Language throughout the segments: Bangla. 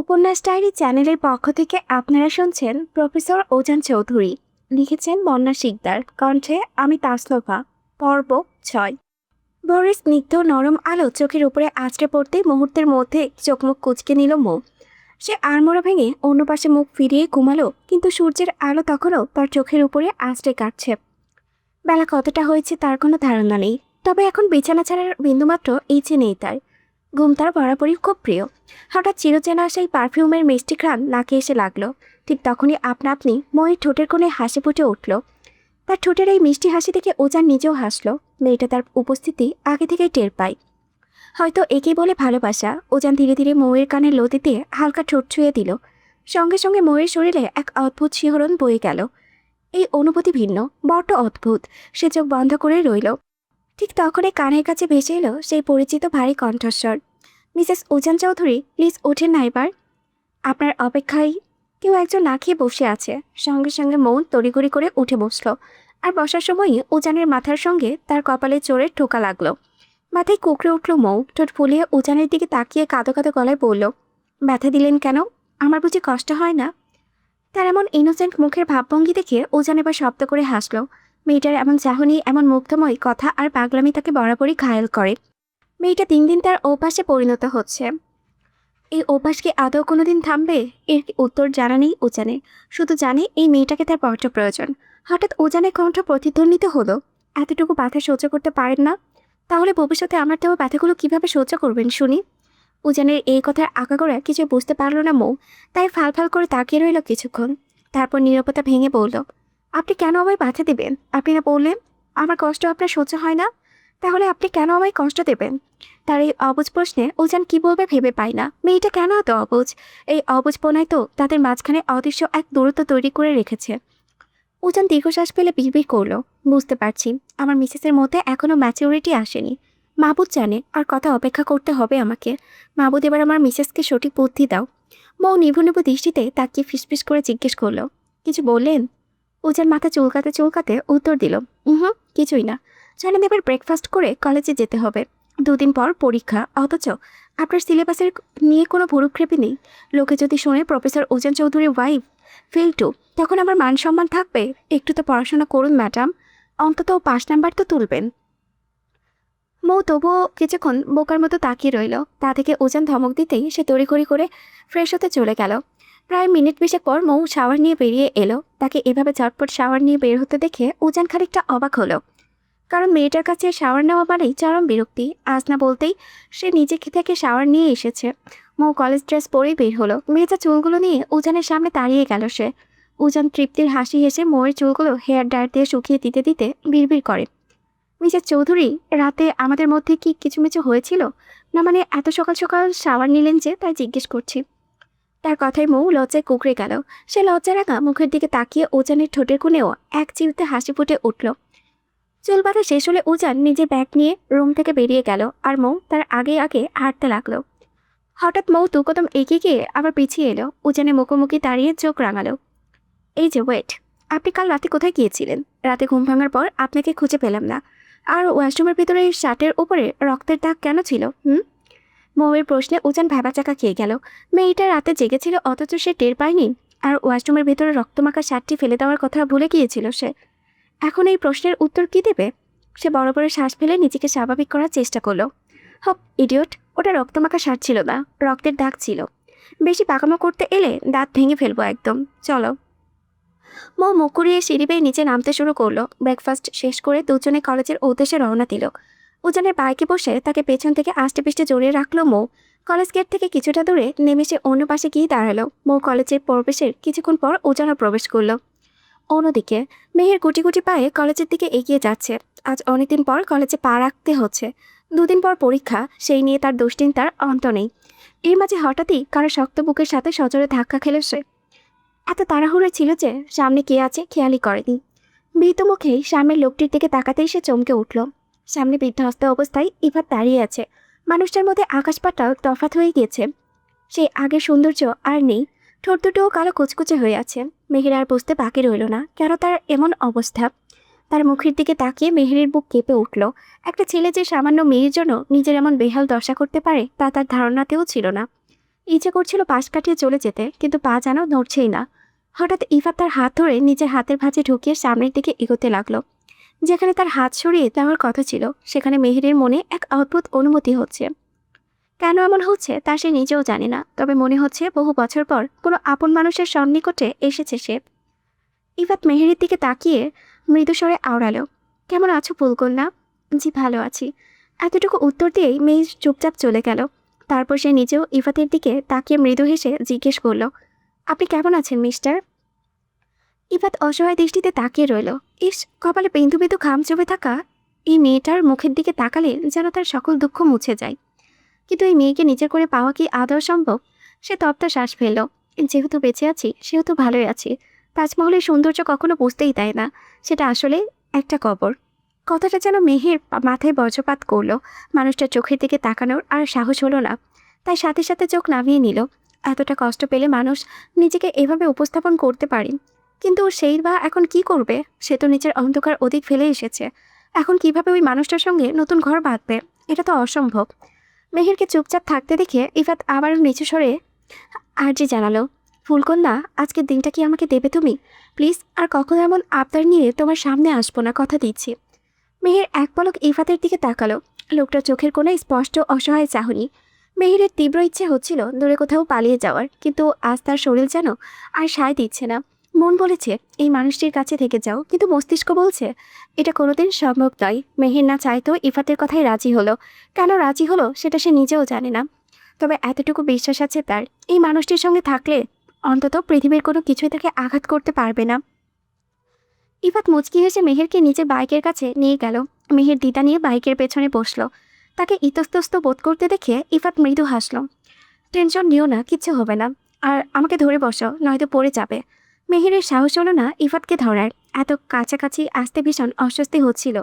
উপন্যাস ডায়েরি চ্যানেলের পক্ষ থেকে আপনারা শুনছেন প্রফেসর ওজান চৌধুরী। লিখেছেন বন্যা শিকদার, কণ্ঠে আমি তাসলোফা। পর্ব 6। ভোরের স্নিগ্ধ নরম আলো চোখের উপরে আছড়ে পড়তেই মুহূর্তের মধ্যে চোখমুখ কুঁচকে নিল মৌ। সে আড়মোড়া ভেঙে অন্য পাশে মুখ ফিরিয়ে ঘুমালো, কিন্তু সূর্যের আলো তখনও তার চোখের উপরে আছড়ে কাটছে। বেলা কতটা হয়েছে তার কোনো ধারণা নেই, তবে এখন বিছানা ছাড়ার বিন্দুমাত্র ইচ্ছে নেই তার। ঘুম তার বরাবরই খুব প্রিয়। হঠাৎ চিরচেনা সেই পারফিউমের মিষ্টি ঘ্রাণ নাকে এসে লাগলো। ঠিক তখনই আপনা আপনি ময়ের ঠোঁটের কোণে হাসি ফুটে উঠল। তার ঠোঁটের এই মিষ্টি হাসি দেখে ওজান নিজেও হাসলো। মেয়েটা তার উপস্থিতি আগে থেকেই টের পায়। হয়তো একেই বলে ভালোবাসা। ওজান ধীরে ধীরে ময়ের কানে লতিতে হালকা ঠোঁট ছুঁয়ে দিল। সঙ্গে সঙ্গে ময়ের শরীরে এক অদ্ভুত শিহরণ বয়ে গেল। এই অনুভূতি ভিন্ন, বড্ড অদ্ভুত। সে চোখ বন্ধ করে রইল। ঠিক তখনই কানের কাছে ভেসে এলো সেই পরিচিত ভারী কণ্ঠস্বর। মিসেস ওজান চৌধুরী, প্লিজ ওঠেন না এবার। আপনার অপেক্ষায় কেউ একজন না খেয়ে বসে আছে। সঙ্গে সঙ্গে মৌ তড়িঘড়ি করে উঠে বসল। আর বসার সময়ই উজানের মাথার সঙ্গে তার কপালে চোরের ঠোকা লাগলো। মাথায় কুকড়ে উঠল মৌ। ঠোঁট ফুলিয়ে উজানের দিকে তাকিয়ে কাঁদো কাঁদো গলায় বলল, ব্যথা দিলেন কেন? আমার বুঝি কষ্ট হয় না? তার এমন ইনোসেন্ট মুখের ভাবভঙ্গি দেখে উজান এবার শব্দ করে হাসল। মেয়েটার এমন চাহনি, এমন মুগ্ধময় কথা আর পাগলামি তাকে বরাবরই ঘায়েল করে। মেয়েটা দিন দিন তার অভ্যাসে পরিণত হচ্ছে। এই অভ্যাস কি আদৌ কোনোদিন থামবে? এর উত্তর জানা নেই উজানের। শুধু জানে এই মেয়েটাকে তার বড্ড প্রয়োজন। হঠাৎ উজানের কণ্ঠ প্রতিধ্বনিত হলো, এতটুকু ব্যথা সহ্য করতে পারেন না? তাহলে ভবিষ্যতে আমার দেওয়া ব্যথাগুলো কিভাবে সহ্য করবেন শুনি? উজানের এই কথার আগাগোড়া কিছু বুঝতে পারল না মৌ। তাই ফাল ফাল করে তাকিয়ে রইল কিছুক্ষণ। তারপর নীরবতা ভেঙে বলল, আপনি কেন আমায় ব্যথা দেবেন? আপনি না বললেন আমার কষ্ট আপনার সহ্য হয় না? তাহলে আপনি কেন আমায় কষ্ট দেবেন? তার এই অবুঝ প্রশ্নে উজান কি বলবে ভেবে পায় না। মেয়েটা কেন এত অবুঝ? এই অবুঝপনায় তো তাদের মাঝখানে অদৃশ্য এক দূরত্ব তৈরি করে রেখেছে। উজান দীর্ঘশ্বাস ফেলে বিড়বিড় করল, বুঝতে পারছি আমার মিসেসের মধ্যে এখনও ম্যাচিউরিটি আসেনি। মাবুদ জানে আর কথা অপেক্ষা করতে হবে আমাকে। মাবুদ, এবার আমার মিসেসকে সঠিক বুদ্ধি দাও। মৌ নিভু নিভু দৃষ্টিতে তাকিয়ে ফিসফিস করে জিজ্ঞেস করলো, কিছু বললেন? উজান মাথা চুলকাতে চুলকাতে উত্তর দিল, কিছুই না। জানেন এবার ব্রেকফাস্ট করে কলেজে যেতে হবে। 2 দিন পর পরীক্ষা, অথচ আপনার সিলেবাসের নিয়ে কোনো ভুরুক্ষেপই নেই। লোকে যদি শোনে প্রফেসর ওজান চৌধুরীর ওয়াইফ ফেল টু, তখন আমার মান সম্মান থাকবে? একটু তো পড়াশোনা করুন ম্যাডাম, অন্তত 5 নাম্বার তো তুলবেন। মৌ তবুও কিছুক্ষণ বোকার মতো তাকিয়ে রইল। তা থেকে ওজান ধমক দিতেই সে তড়িঘড়ি করে ফ্রেশ হতে চলে গেল। প্রায় মিনিট 20 পর মৌ শাওয়ার নিয়ে বেরিয়ে এলো। তাকে এভাবে ঝটপট শাওয়ার নিয়ে বের হতে দেখে উজান খানিকটা অবাক হলো। কারণ মেয়েটার কাছে শাওয়ার নেওয়া মানেই চরম বিরক্তি। আজ না বলতেই সে নিজে থেকে শাওয়ার নিয়ে এসেছে। মৌ কলেজ ড্রেস পরেই বের হলো। মেয়েটা চুলগুলো নিয়ে উজানের সামনে দাঁড়িয়ে গেল সে। উজান তৃপ্তির হাসি হেসে মৌয়ের চুলগুলো হেয়ার ড্রায়ার দিয়ে শুকিয়ে দিতে দিতে বিড়বিড় করে, মিসেস চৌধুরী, রাতে আমাদের মধ্যে কি কিছুমিছু হয়েছিল? না মানে এত সকাল সকাল শাওয়ার নিলেন যে, তাই জিজ্ঞেস করছি। তার কথায় মৌ লজ্জায় কুঁকড়ে গেল। সে লজ্জা রাখা মুখের দিকে তাকিয়ে উজানের ঠোঁটের কোণেও এক চিলতে হাসি ফুটে উঠল। চুল বাঁধা শেষ হলে উজান নিজের ব্যাগ নিয়ে রুম থেকে বেরিয়ে গেল, আর মৌ তার আগে আগে হাঁটতে লাগলো। হঠাৎ মৌ 2 কদম এগিয়ে গিয়ে আবার পিছিয়ে এলো। উজানের মুখোমুখি দাঁড়িয়ে চোখ রাঙালো। এই যে ওয়েট, আপনি কাল রাতে কোথায় গিয়েছিলেন? রাতে ঘুম ভাঙার পর আপনাকে খুঁজে পেলাম না। আর ওয়াশরুমের ভিতরে শার্টের উপরে রক্তের দাগ কেন ছিল? মৌয়ের প্রশ্নে উজান ভ্যাবাচাকা খেয়ে গেল। মেয়েটা রাতে জেগেছিল অথচ সে টের পায়নি? আর ওয়াশরুমের ভিতরে রক্তমাখা শার্টটি ফেলে দেওয়ার কথা ভুলে গিয়েছিল সে? এখন এই প্রশ্নের উত্তর কি দেবে? সে বড় বড় শ্বাস ফেলে নিজেকে স্বাভাবিক করার চেষ্টা করলো। হপ ইডিয়ট, ওটা রক্তমাখা শার্ট ছিল না, রক্তের দাগ ছিল। বেশি পাকামো করতে এলে দাঁত ভেঙে ফেলবো একদম। চলো। মৌ মুখ কুড়িয়ে সিঁড়ি বেয়ে নিচে নামতে শুরু করলো। ব্রেকফাস্ট শেষ করে দুজনে কলেজের উদ্দেশ্যে রওনা দিল। উজানের বাইকে বসে তাকে পেছন থেকে আষ্টে পিষ্টে জড়িয়ে রাখলো মৌ। কলেজ গেট থেকে কিছুটা দূরে নেমে সে অন্য পাশে গিয়ে দাঁড়ালো। মৌ কলেজের প্রবেশের কিছুক্ষণ পর উজানও প্রবেশ করলো। অন্যদিকে মেহের গুটি গুটি পায়ে কলেজের দিকে এগিয়ে যাচ্ছে। আজ অনেকদিন পর কলেজে পা রাখতে হচ্ছে। 2 দিন পর পরীক্ষা, সেই নিয়ে তার দুশ্চিন্তার অন্ত নেই। এর মাঝে হঠাৎই কারো শক্ত বুকের সাথে সজোরে ধাক্কা খেল সে। এত তাড়াহুড়ো ছিল যে সামনে কে আছে খেয়ালই করেনি। ভীত মুখেই সামনের লোকটির দিকে তাকাতেই সে চমকে উঠল। সামনে বিধ্বস্ত অবস্থায় ইভাত দাঁড়িয়ে আছে। মানুষটার মধ্যে আকাশ পাতাল তফাৎ হয়ে গিয়েছে। সেই আগের সৌন্দর্য আর নেই। ঠোঁট দুটোও কালো কুচকুচে হয়ে আছে। মেহের আর বুঝতে বাকি রইল না কেন তার এমন অবস্থা। তার মুখের দিকে তাকিয়ে মেহেরের বুক কেঁপে উঠল। একটা ছেলে যে সামান্য মেয়ের জন্য নিজের এমন বেহাল দশা করতে পারে তা তার ধারণাতেও ছিল না। ইচ্ছে করছিল পাশ কাটিয়ে চলে যেতে, কিন্তু পা যেন নড়ছেই না। হঠাৎ ইফাত তার হাত ধরে নিজের হাতের ভাঁজে ঢুকিয়ে সামনের দিকে এগোতে লাগলো। যেখানে তার হাত সরিয়ে দেওয়ার কথা ছিল, সেখানে মেহেরের মনে এক অদ্ভুত অনুমতি হচ্ছে। কেন এমন হচ্ছে তা সে নিজেও জানে না, তবে মনে হচ্ছে বহু বছর পর কোনো আপন মানুষের সন্নিকটে এসেছে সে। ইফাত মেহেরের দিকে তাকিয়ে মৃদুস্বরে আওড়ালো, কেমন আছো ফুলকন্যা? জি ভালো আছি। এতটুকু উত্তর দিয়েই মেয়ে চুপচাপ চলে গেল। তারপর সে নিজেও ইফাতের দিকে তাকিয়ে মৃদু হেসে জিজ্ঞেস করল, আপনি কেমন আছেন মিস্টার? ইফাত অসহায় দৃষ্টিতে তাকিয়ে রইল। ইস, কপালে বিন্দু বিন্দু ঘাম জমে থাকা এই মেয়েটার মুখের দিকে তাকালে যেন তার সকল দুঃখ মুছে যায়। কিন্তু এই মেয়েকে নিজের করে পাওয়া কি আদৌ সম্ভব? সে তপ্ত শ্বাস ফেলল। যেহেতু বেঁচে আছি সেহেতু ভালোই আছি। তাজমহলের সৌন্দর্য কখনো বুঝতেই দেয় না, সেটা আসলে একটা কবর। কথাটা যেন মেহের মাথায় বজ্রপাত করলো। মানুষটার চোখের দিকে তাকানোর আর সাহস হলো না, তাই সাথে সাথে চোখ নামিয়ে নিল। এতটা কষ্ট পেলে মানুষ নিজেকে এভাবে উপস্থাপন করতে পারে, কিন্তু সেই বা এখন কি করবে? সে তো নিজের অন্ধকার অধিক ফেলে এসেছে। এখন কিভাবে ওই মানুষটার সঙ্গে নতুন ঘর বাঁধবে? এটা তো অসম্ভব। মেহেরকে চুপচাপ থাকতে দেখে ইফাত আবারও নিচু স্বরে আর্জি জানালো, ফুলকন্যা, আজকের দিনটা কি আমাকে দেবে তুমি? প্লিজ, আর কখনো এমন আবদার নিয়ে তোমার সামনে আসবো না, কথা দিচ্ছি। মেহের এক পলক ইফাতের দিকে তাকালো। লোকটার চোখের কোণে স্পষ্ট অসহায় চাহনি। মেহেরের তীব্র ইচ্ছে হচ্ছিল দূরে কোথাও পালিয়ে যাওয়ার, কিন্তু আজ তার শরীর যেন আর সায় দিচ্ছে না। মন বলেছে এই মানুষটির কাছে থেকে যাও, কিন্তু মস্তিষ্ক বলছে এটা কোনোদিন সম্ভব নয়। মেহের না চাইতেও ইফাতের কথাই রাজি হলো। কেন রাজি হলো সেটা সে নিজেও জানে না, তবে এতটুকু বিশ্বাস আছে তার, এই মানুষটির সঙ্গে থাকলে অন্তত পৃথিবীর কোনো কিছুই তাকে আঘাত করতে পারবে না। ইফাত মুচকি হেসে মেহেরকে নিজের বাইকের কাছে নিয়ে গেল। মেহের দিদা নিয়ে বাইকের পেছনে বসলো। তাকে ইতস্তত বোধ করতে দেখে ইফাত মৃদু হাসল। টেনশন নিও না, কিচ্ছু হবে না। আর আমাকে ধরে বসো, নয়তো পড়ে যাবে। মেহেরের সাহস হলো না ইফাতকে ধরার। এত কাছাকাছি আসতে ভীষণ অস্বস্তি হচ্ছিল,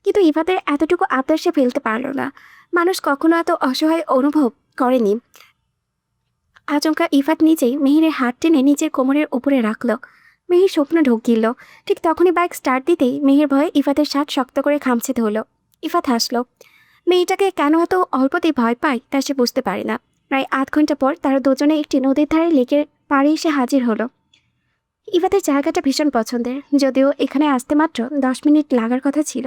কিন্তু ইফাতের এতটুকু আবদার সে ফেলতে পারল না। মানুষ কখনো এত অসহায় অনুভব করেনি। আচমকা ইফাত নিজেই মেহেরের হাত টেনে নিজের কোমরের উপরে রাখল। মেহের স্বপ্ন ঢোক গিলল। ঠিক তখনই বাইক স্টার্ট দিতেই মেহের ভয়ে ইফাতের শার্ট শক্ত করে খামছে ধরল। ইফাত হাসল। মেয়েটাকে কেন এত অল্পতেই ভয় পায় তা সে বুঝতে পারে না। প্রায় আধ ঘন্টা পর তারা দুজনে একটি নদীর ধারে লেকের পাড়ে এসে হাজির হলো। ইফাতের জায়গাটা ভীষণ পছন্দের, যদিও এখানে আসতে মাত্র 10 মিনিট লাগার কথা ছিল,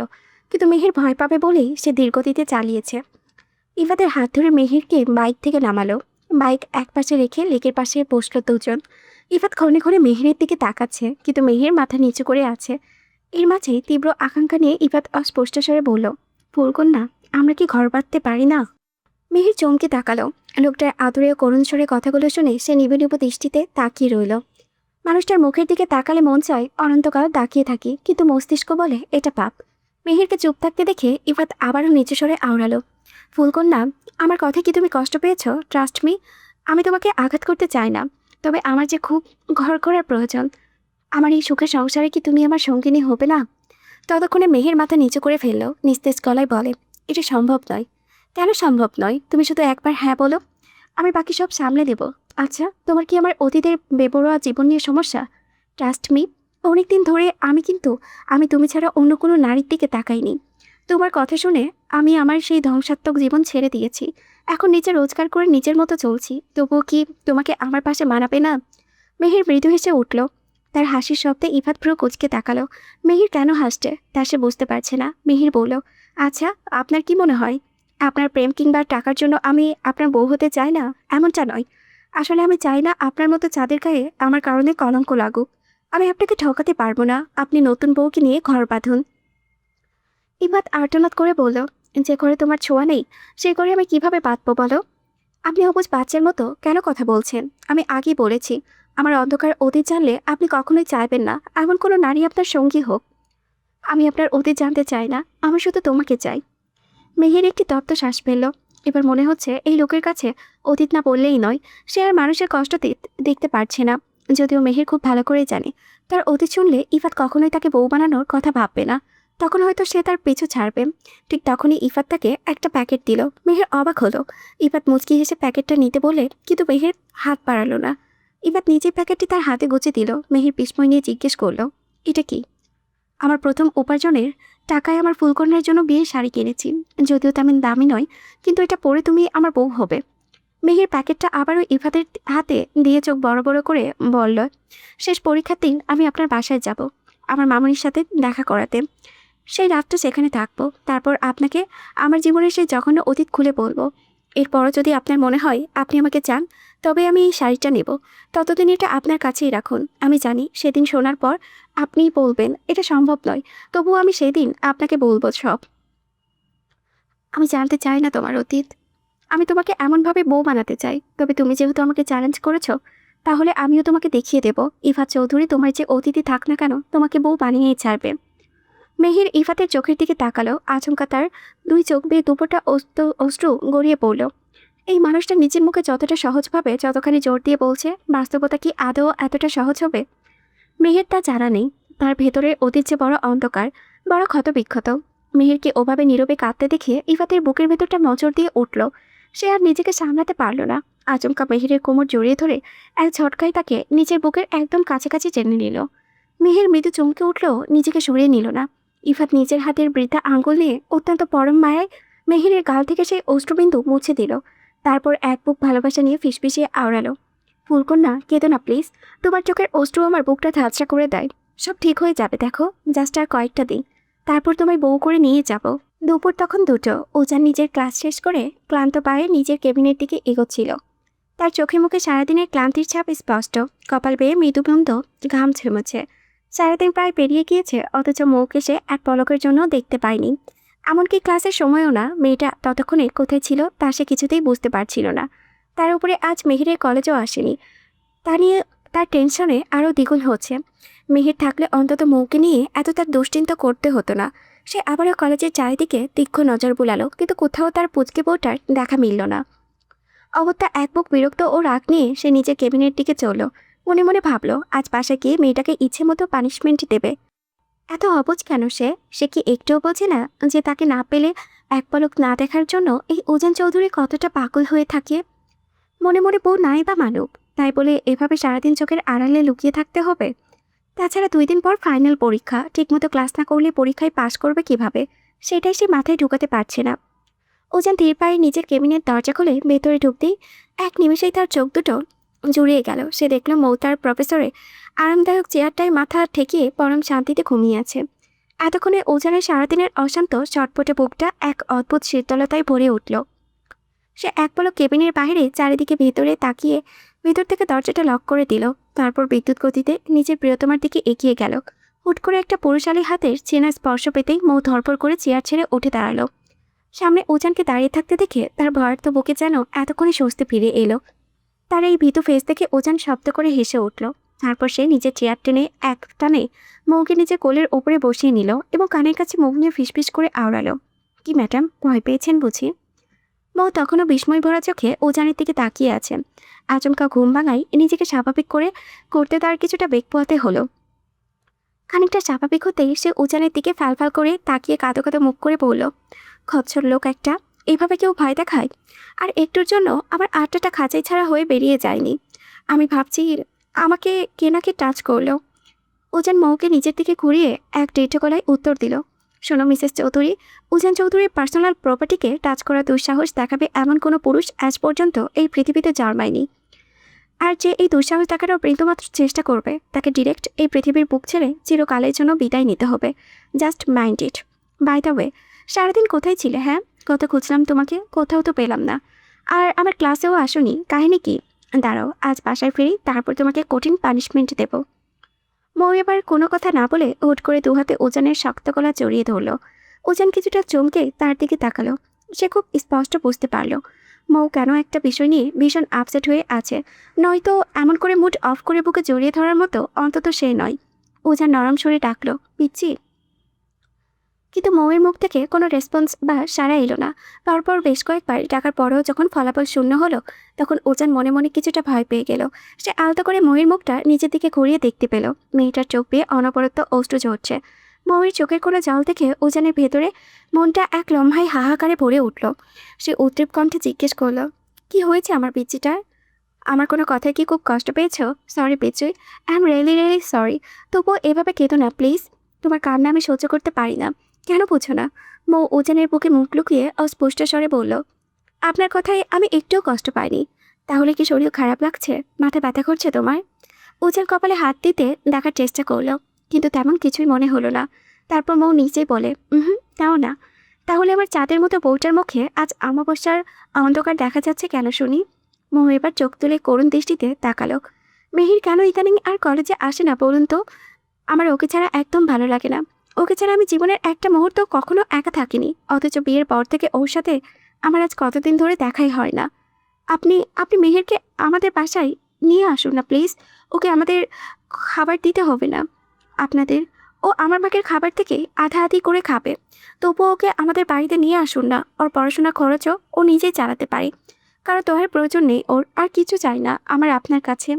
কিন্তু মেহের ভয় পাবে বলেই সে ধীরগতিতে চালিয়েছে। ইফাতের হাত ধরে মেহেরকে বাইক থেকে নামালো। বাইক এক পাশে রেখে লেকের পাশে বসলো দুজন। ইফাত ক্ষণে ক্ষণে মেহেরের দিকে তাকাচ্ছে, কিন্তু মেহের মাথা নিচু করে আছে। এর মাঝে তীব্র আকাঙ্ক্ষা নিয়ে ইফাত অস্পষ্ট স্বরে বলল, ফুলকন্যা, আমরা কি ঘর বাঁধতে পারি না? মেহের চমকে তাকালো। লোকটার আদরে ও করুণ স্বরে কথাগুলো শুনে সে নিবেনিব দৃষ্টিতে তাকিয়ে রইল। মানুষটার মুখের দিকে তাকালে মন চায় অনন্তকাল তাকিয়ে থাকি, কিন্তু মস্তিষ্ক বলে এটা পাপ। মেহেরকে চুপ থাকতে দেখে ইফাত আবারও নিচু স্বরে আওড়ালো, ফুলকন্যা, আমার কথা কি তুমি কষ্ট পেয়েছ? ট্রাস্ট মি, আমি তোমাকে আঘাত করতে চাই না, তবে আমার যে খুব ঘর করার প্রয়োজন। আমার এই সুখের সংসারে কি তুমি আমার সঙ্গিনী হবে না? ততক্ষণে মেহের মাথা নিচু করে ফেলল। নিস্তেজ গলায় বলে, এটা সম্ভব নয়। কেন সম্ভব নয়? তুমি শুধু একবার হ্যাঁ বলো, আমি বাকি সব সামলে দেব। আচ্ছা, তোমার কি আমার অতীতের বেপরোয়া জীবন নিয়ে সমস্যা? ট্রাস্ট মি, অনেকদিন ধরে আমি তুমি ছাড়া অন্য কোনো নারীর দিকে তাকাইনি। তোমার কথা শুনে আমি আমার সেই ধ্বংসাত্মক জীবন ছেড়ে দিয়েছি। এখন নিজে রোজগার করে নিজের মতো চলছি, তবুও কি তোমাকে আমার পাশে মানাবে না? মেহের মৃদু হেসে উঠল। তার হাসির শব্দে ইফাত ভ্রু কুঁচকে তাকালো। মেহের কেন হাসছে তা সে বুঝতে পারছে না। মেহের বলল, আচ্ছা, আপনার কি মনে হয় আপনার প্রেম কিংবা টাকার জন্য আমি আপনার বউ হতে চাই না? এমনটা নয়। আসলে আমি চাই না আপনার মতো চাঁদের গায়ে আমার কারণে কলঙ্ক লাগুক। আমি আপনাকে ঠকাতে পারবো না। আপনি নতুন বউকে নিয়ে ঘর বাঁধুন। ইফাত আর্তনাদ করে বলল, যে ঘরে তোমার ছোঁয়া নেই সেই ঘরে আমি কিভাবে বাঁধবো বলো? আপনি অবুঝ বাচ্চার মতো কেন কথা বলছেন? আমি আগেই বলেছি, আমার অন্ধকার অতীত জানলে আপনি কখনোই চাইবেন না এমন কোনো নারী আপনার সঙ্গী হোক। আমি আপনার অতীত জানতে চাই না, আমি শুধু তোমাকে চাই। মেহের একটি তপ্ত শ্বাস ফেলল। এবার মনে হচ্ছে এই লোকের কাছে অতীত না বললেই নয়, সে আর মানুষের কষ্ট দেখতে পারছে না। যদিও মেহের খুব ভালো করেই জানে তার অতীত শুনলে ইফাত কখনোই তাকে বউ বানানোর কথা ভাববে না, তখন হয়তো সে তার পিছু ছাড়বে। ঠিক তখনই ইফাত তাকে একটা প্যাকেট দিল। মেহের অবাক হলো। ইফাত মুচকি হেসে প্যাকেটটা নিতে বলে, কিন্তু মেহের হাত বাড়ালো না। ইফাত নিজের প্যাকেটটি তার হাতে গুজে দিল। মেহের বিস্ময় নিয়ে জিজ্ঞেস করলো, এটা কি? আমার প্রথম উপার্জনের টাকায় আমার ফুলকন্যার জন্য বিয়ের শাড়ি কিনেছি। যদিও তেমন দামি নয়, কিন্তু এটা পরে তুমি আমার বউ হবে। মেহের প্যাকেটটা আবারও ইফাতের হাতে দিয়ে চোখ বড় বড় করে বলল, শেষ পরীক্ষার দিন আমি আপনার বাসায় যাব আমার মামুনির সাথে দেখা করাতে। সেই রাতটা সেখানে থাকবো, তারপর আপনাকে আমার জীবনের সেই জঘন্য অতীত খুলে বলবো। এরপরও যদি আপনার মনে হয় আপনি আমাকে চান, তবে আমি এই শাড়িটা নেব। ততদিন এটা আপনার কাছেই রাখুন। আমি জানি সেদিন শোনার পর আপনিই বলবেন এটা সম্ভব নয়, তবুও আমি সেদিন আপনাকে বলবো সব। আমি জানতে চাই না তোমার অতীত। আমি তোমাকে এমনভাবে বউ বানাতে চাই, তবে তুমি যেহেতু আমাকে চ্যালেঞ্জ করেছো, তাহলে আমিও তোমাকে দেখিয়ে দেব ইফাত চৌধুরী তোমার যে অতিথি থাক না কেন তোমাকে বউ বানিয়েই ছাড়বে। মেহির ইফাতের চোখের দিকে তাকালো। আচমকা তার দুই চোখ বেয়ে দুপোটা অশ্রু গড়িয়ে পড়ল। এই মানুষটা নিজের মুখে যতটা সহজভাবে যতখানি জোর দিয়ে বলছে, বাস্তবতা কি আদৌ এতটা সহজ হবে? মেহের তা জানা নেই। তার ভেতরের অতীত যে বড় অন্ধকার, বড় ক্ষতবিক্ষত। মেহেরকে ওভাবে নীরবে কাঁদতে দেখে ইফাতের বুকের ভেতরটা নজর দিয়ে উঠল। সে আর নিজেকে সামলাতে পারল না। আচমকা মেহেরের কোমর জড়িয়ে ধরে এক ঝটকায় তাকে নিজের বুকের একদম কাছাকাছি টেনে নিল। মেহের মৃদু চমকে উঠলেও নিজেকে সরিয়ে নিল না। ইফাত নিজের হাতের বৃদ্ধা আঙ্গুল নিয়ে অত্যন্ত পরম মায়ায় মেহেরের গাল থেকে সেই অশ্রুবিন্দু মুছে দিল। তারপর এক বুক ভালোবাসা নিয়ে ফিসফিসিয়ে আওড়ালো, ফুলকন্যা কেঁদো না প্লিজ। তোমার চোখের অশ্রু আমার বুকটা ঝাঁঝরা করে দেয়। সব ঠিক হয়ে যাবে, দেখো জাস্ট আর কয়েকটা দিন, তারপর তোমায় বউ করে নিয়ে যাব। দুপুর তখন 2টো। ওজান নিজের ক্লাস শেষ করে ক্লান্ত পায়ে নিজের কেবিনের দিকে এগোচ্ছিল। তার চোখে মুখে সারাদিনের ক্লান্তির ছাপ স্পষ্ট। কপাল বেয়ে মৃদুবন্ধ ঘাম ঝেমেছে। সারাদিন প্রায় পেরিয়ে গিয়েছে, অথচ মুখে সে এক পলকের জন্য দেখতে পায়নি। এমনকি ক্লাসের সময়ও না। মেয়েটা ততক্ষণে কোথায় ছিল তা সে কিছুতেই বুঝতে পারছিল না। তার উপরে আজ মেহেরের কলেজও আসেনি। তা নিয়ে তার টেনশনে আরও দ্বিগুণ হচ্ছে। মেহের থাকলে অন্তত মৌকে নিয়ে এত তার দুশ্চিন্তা করতে হতো না। সে আবারও কলেজের চারিদিকে তীক্ষ্ণ নজর বুলালো, কিন্তু কোথাও তার পুচকে বউটার দেখা মিলল না। অগত্যা এক বুক বিরক্ত ও রাগ নিয়ে সে নিজের কেবিনের দিকে চলল। মনে মনে ভাবল আজ বাসায় গিয়ে মেয়েটাকে ইচ্ছে মতো পানিশমেন্ট দেবে। এত অবুঝ কেন সে? সে কি একটুও বোঝে না যে তাকে না পেলে এক পলক না দেখার জন্য এই ওজান চৌধুরী কতটা পাগল হয়ে থাকে? মনে মনে বউ নাই বা মানুক, তাই বলে এভাবে সারাদিন চোখের আড়ালে লুকিয়ে থাকতে হবে? তাছাড়া 2 দিন পর ফাইনাল পরীক্ষা, ঠিকমতো ক্লাস না করলে পরীক্ষায় পাশ করবে কিভাবে, সেটাই সে মাথায় ঢুকাতে পারছে না। ওজান ধীর পায়ে নিজের কেবিনের দরজা খুলে ভেতরে ঢুকতেই এক নিমেষেই তার চোখ দুটো জুড়িয়ে গেল। সে দেখল মৌ তার প্রফেসরে আরামদায়ক চেয়ারটায় মাথা ঠেকিয়ে পরম শান্তিতে ঘুমিয়ে আছে। এতক্ষণে ওজানের সারাদিনের অশান্ত চটপটে বুকটা এক অদ্ভুত শীতলতায় ভরে উঠল। সে এক পলক কেবিনের বাইরে চারিদিকে ভেতরে তাকিয়ে ভেতর থেকে দরজাটা লক করে দিল। তারপর বিদ্যুৎ গতিতে নিজের প্রিয়তমার দিকে এগিয়ে গেল। হুট করে একটা পুরুষালী হাতের চেনা স্পর্শ পেতেই মৌ ধরপড় করে চেয়ার ছেড়ে উঠে দাঁড়ালো। সামনে ওজানকে দাঁড়িয়ে থাকতে দেখে তার ভয়ার্ত বুকে যেন এতক্ষণে স্বস্তি ফিরে এলো। তার এই ভীতু ফেস দেখে ওজান শব্দ করে হেসে উঠল। তারপর সে নিজের চেয়ার টেনে এক টানে মৌকে নিজের কোলের ওপরে বসিয়ে নিল এবং কানের কাছে মুখ নিয়ে ফিসফিস করে আওড়ালো, কি ম্যাডাম, ভয় পেয়েছেন বুঝি? মৌ তখনও বিস্ময় ভরা চোখে ওজানের দিকে তাকিয়ে আছে। আচমকা ঘুম ভাঙায় নিজেকে স্বাভাবিক করতে তার কিছুটা বেগ পোয়াতে হলো। খানিকটা স্বাভাবিক হতেই সে ওজানের দিকে ফ্যালফ্যাল করে তাকিয়ে কাঁদো কাঁদো মুখ করে বলল, খচ্চর লোক একটা, এইভাবে কেউ ভয় দেখায়? আর একটুর জন্য আমার আটটা খাঁচাই ছাড়া হয়ে বেরিয়ে যায়নি। আমি ভাবছি আমাকে কে নাকি টাচ করলো। ওজান মৌকে নিজের দিকে ঘুরিয়ে এক দৃঢ় গলায় উত্তর দিল, শোনো মিসেস চৌধুরী, উজান চৌধুরীর পার্সোনাল প্রপার্টিকে টাচ করার দুঃসাহস দেখাবে এমন কোনো পুরুষ আজ পর্যন্ত এই পৃথিবীতে জন্মায়নি। আর যে এই দুঃসাহস দেখারও বিন্দুমাত্র চেষ্টা করবে তাকে ডিরেক্ট এই পৃথিবীর বুক ছেড়ে চিরকালের জন্য বিদায় নিতে হবে। Just mind it. By the way, সারাদিন কোথায় ছিলে? হ্যাঁ, কত খুঁজলাম তোমাকে, কোথাও তো পেলাম না। আর আমার ক্লাসেও আসোনি, কাহিনী কি? দাঁড়াও, আজ বাসায় ফিরি, তারপর তোমাকে কঠিন পানিশমেন্ট দেব। মৌ এবার কোনো কথা না বলে হুট করে দুহাতে ওজানের শক্ত গলা জড়িয়ে ধরল। ওজান কিছুটা চমকে তার দিকে তাকালো। সে খুব স্পষ্ট বুঝতে পারল মৌ কেন একটা বিষয় নিয়ে ভীষণ আপসেট হয়ে আছে। নয়তো এমন করে মুড অফ করে বুকে জড়িয়ে ধরার মতো অন্তত সে নয়। ওজান নরম সুরে ডাকলো, পিচ্ছি। কিন্তু মৌয়ের মুখ থেকে কোনো রেসপন্স বা সাড়া এলো না। পরপর বেশ কয়েকবার ডাকার পরেও যখন ফলাফল শূন্য হলো, তখন ওজান মনে মনে কিছুটা ভয় পেয়ে গেল। সে আলতো করে মৌয়ের মুখটা নিজের দিকে ঘুরিয়ে দেখতে পেল। মেয়েটার চোখ বেয়ে অনবরত অশ্রু ঝরছে। মৌয়ের চোখের কোনো জল দেখে ওজানের ভেতরে মনটা এক লম্হায় হাহাকারে ভরে উঠল। সে উদ্গ্রীব কণ্ঠে জিজ্ঞেস করলো, কি হয়েছে আমার পিচ্চিটার? আমার কোনো কথায় কি খুব কষ্ট পেয়েছো? সরি পিচ্চি, I am really really sorry. তবুও এভাবে কেঁদো না প্লিজ। তোমার কান্না আমি সহ্য করতে পারি না। কেন বুঝো না? মৌ ওজানের বুকে মুখ লুকিয়ে অস্পষ্ট স্বরে বলল, আপনার কথায় আমি একটুও কষ্ট পাইনি। তাহলে কি শরীর খারাপ লাগছে? মাথা ব্যথা করছে তোমার? উজান কপালে হাত দিতে দেখার চেষ্টা করলো, কিন্তু তেমন কিছুই মনে হলো না। তারপর মৌ নিজেই বলে, তাও না। তাহলে আমার চাঁদের মতো বউটার মুখে আজ অমাবস্যার অন্ধকার দেখা যাচ্ছে কেন শুনি? মৌ এবার চোখ তুলে করুণ দৃষ্টিতে তাকালো। মেহির কেন ইদানিং আর কলেজে আসে না বলুন তো? আমার ওকে ছাড়া একদম ভালো লাগে না। ওকে ছাড়া আমি জীবনের একটা মুহূর্ত কখনো একা থাকিনি, অথচ বিয়ের পর থেকে ওর সাথে আমার আজ কতদিন ধরে দেখাই হয় না। আপনি আপনি মেহেরকে আমাদের বাসায় নিয়ে আসুন না প্লিজ। ওকে আমাদের খাবার দিতে হবে না আপনাদের। ও আমার ভাগের খাবার থেকে আধা আধি করে খাবে। তবুও ওকে আমাদের বাড়িতে নিয়ে আসুন না। ওর পড়াশোনার খরচও ও নিজেই চালাতে পারে। কারো দোহার প্রয়োজন নেই ওর, আর কিছু চাই না আমার আপনার কাছে।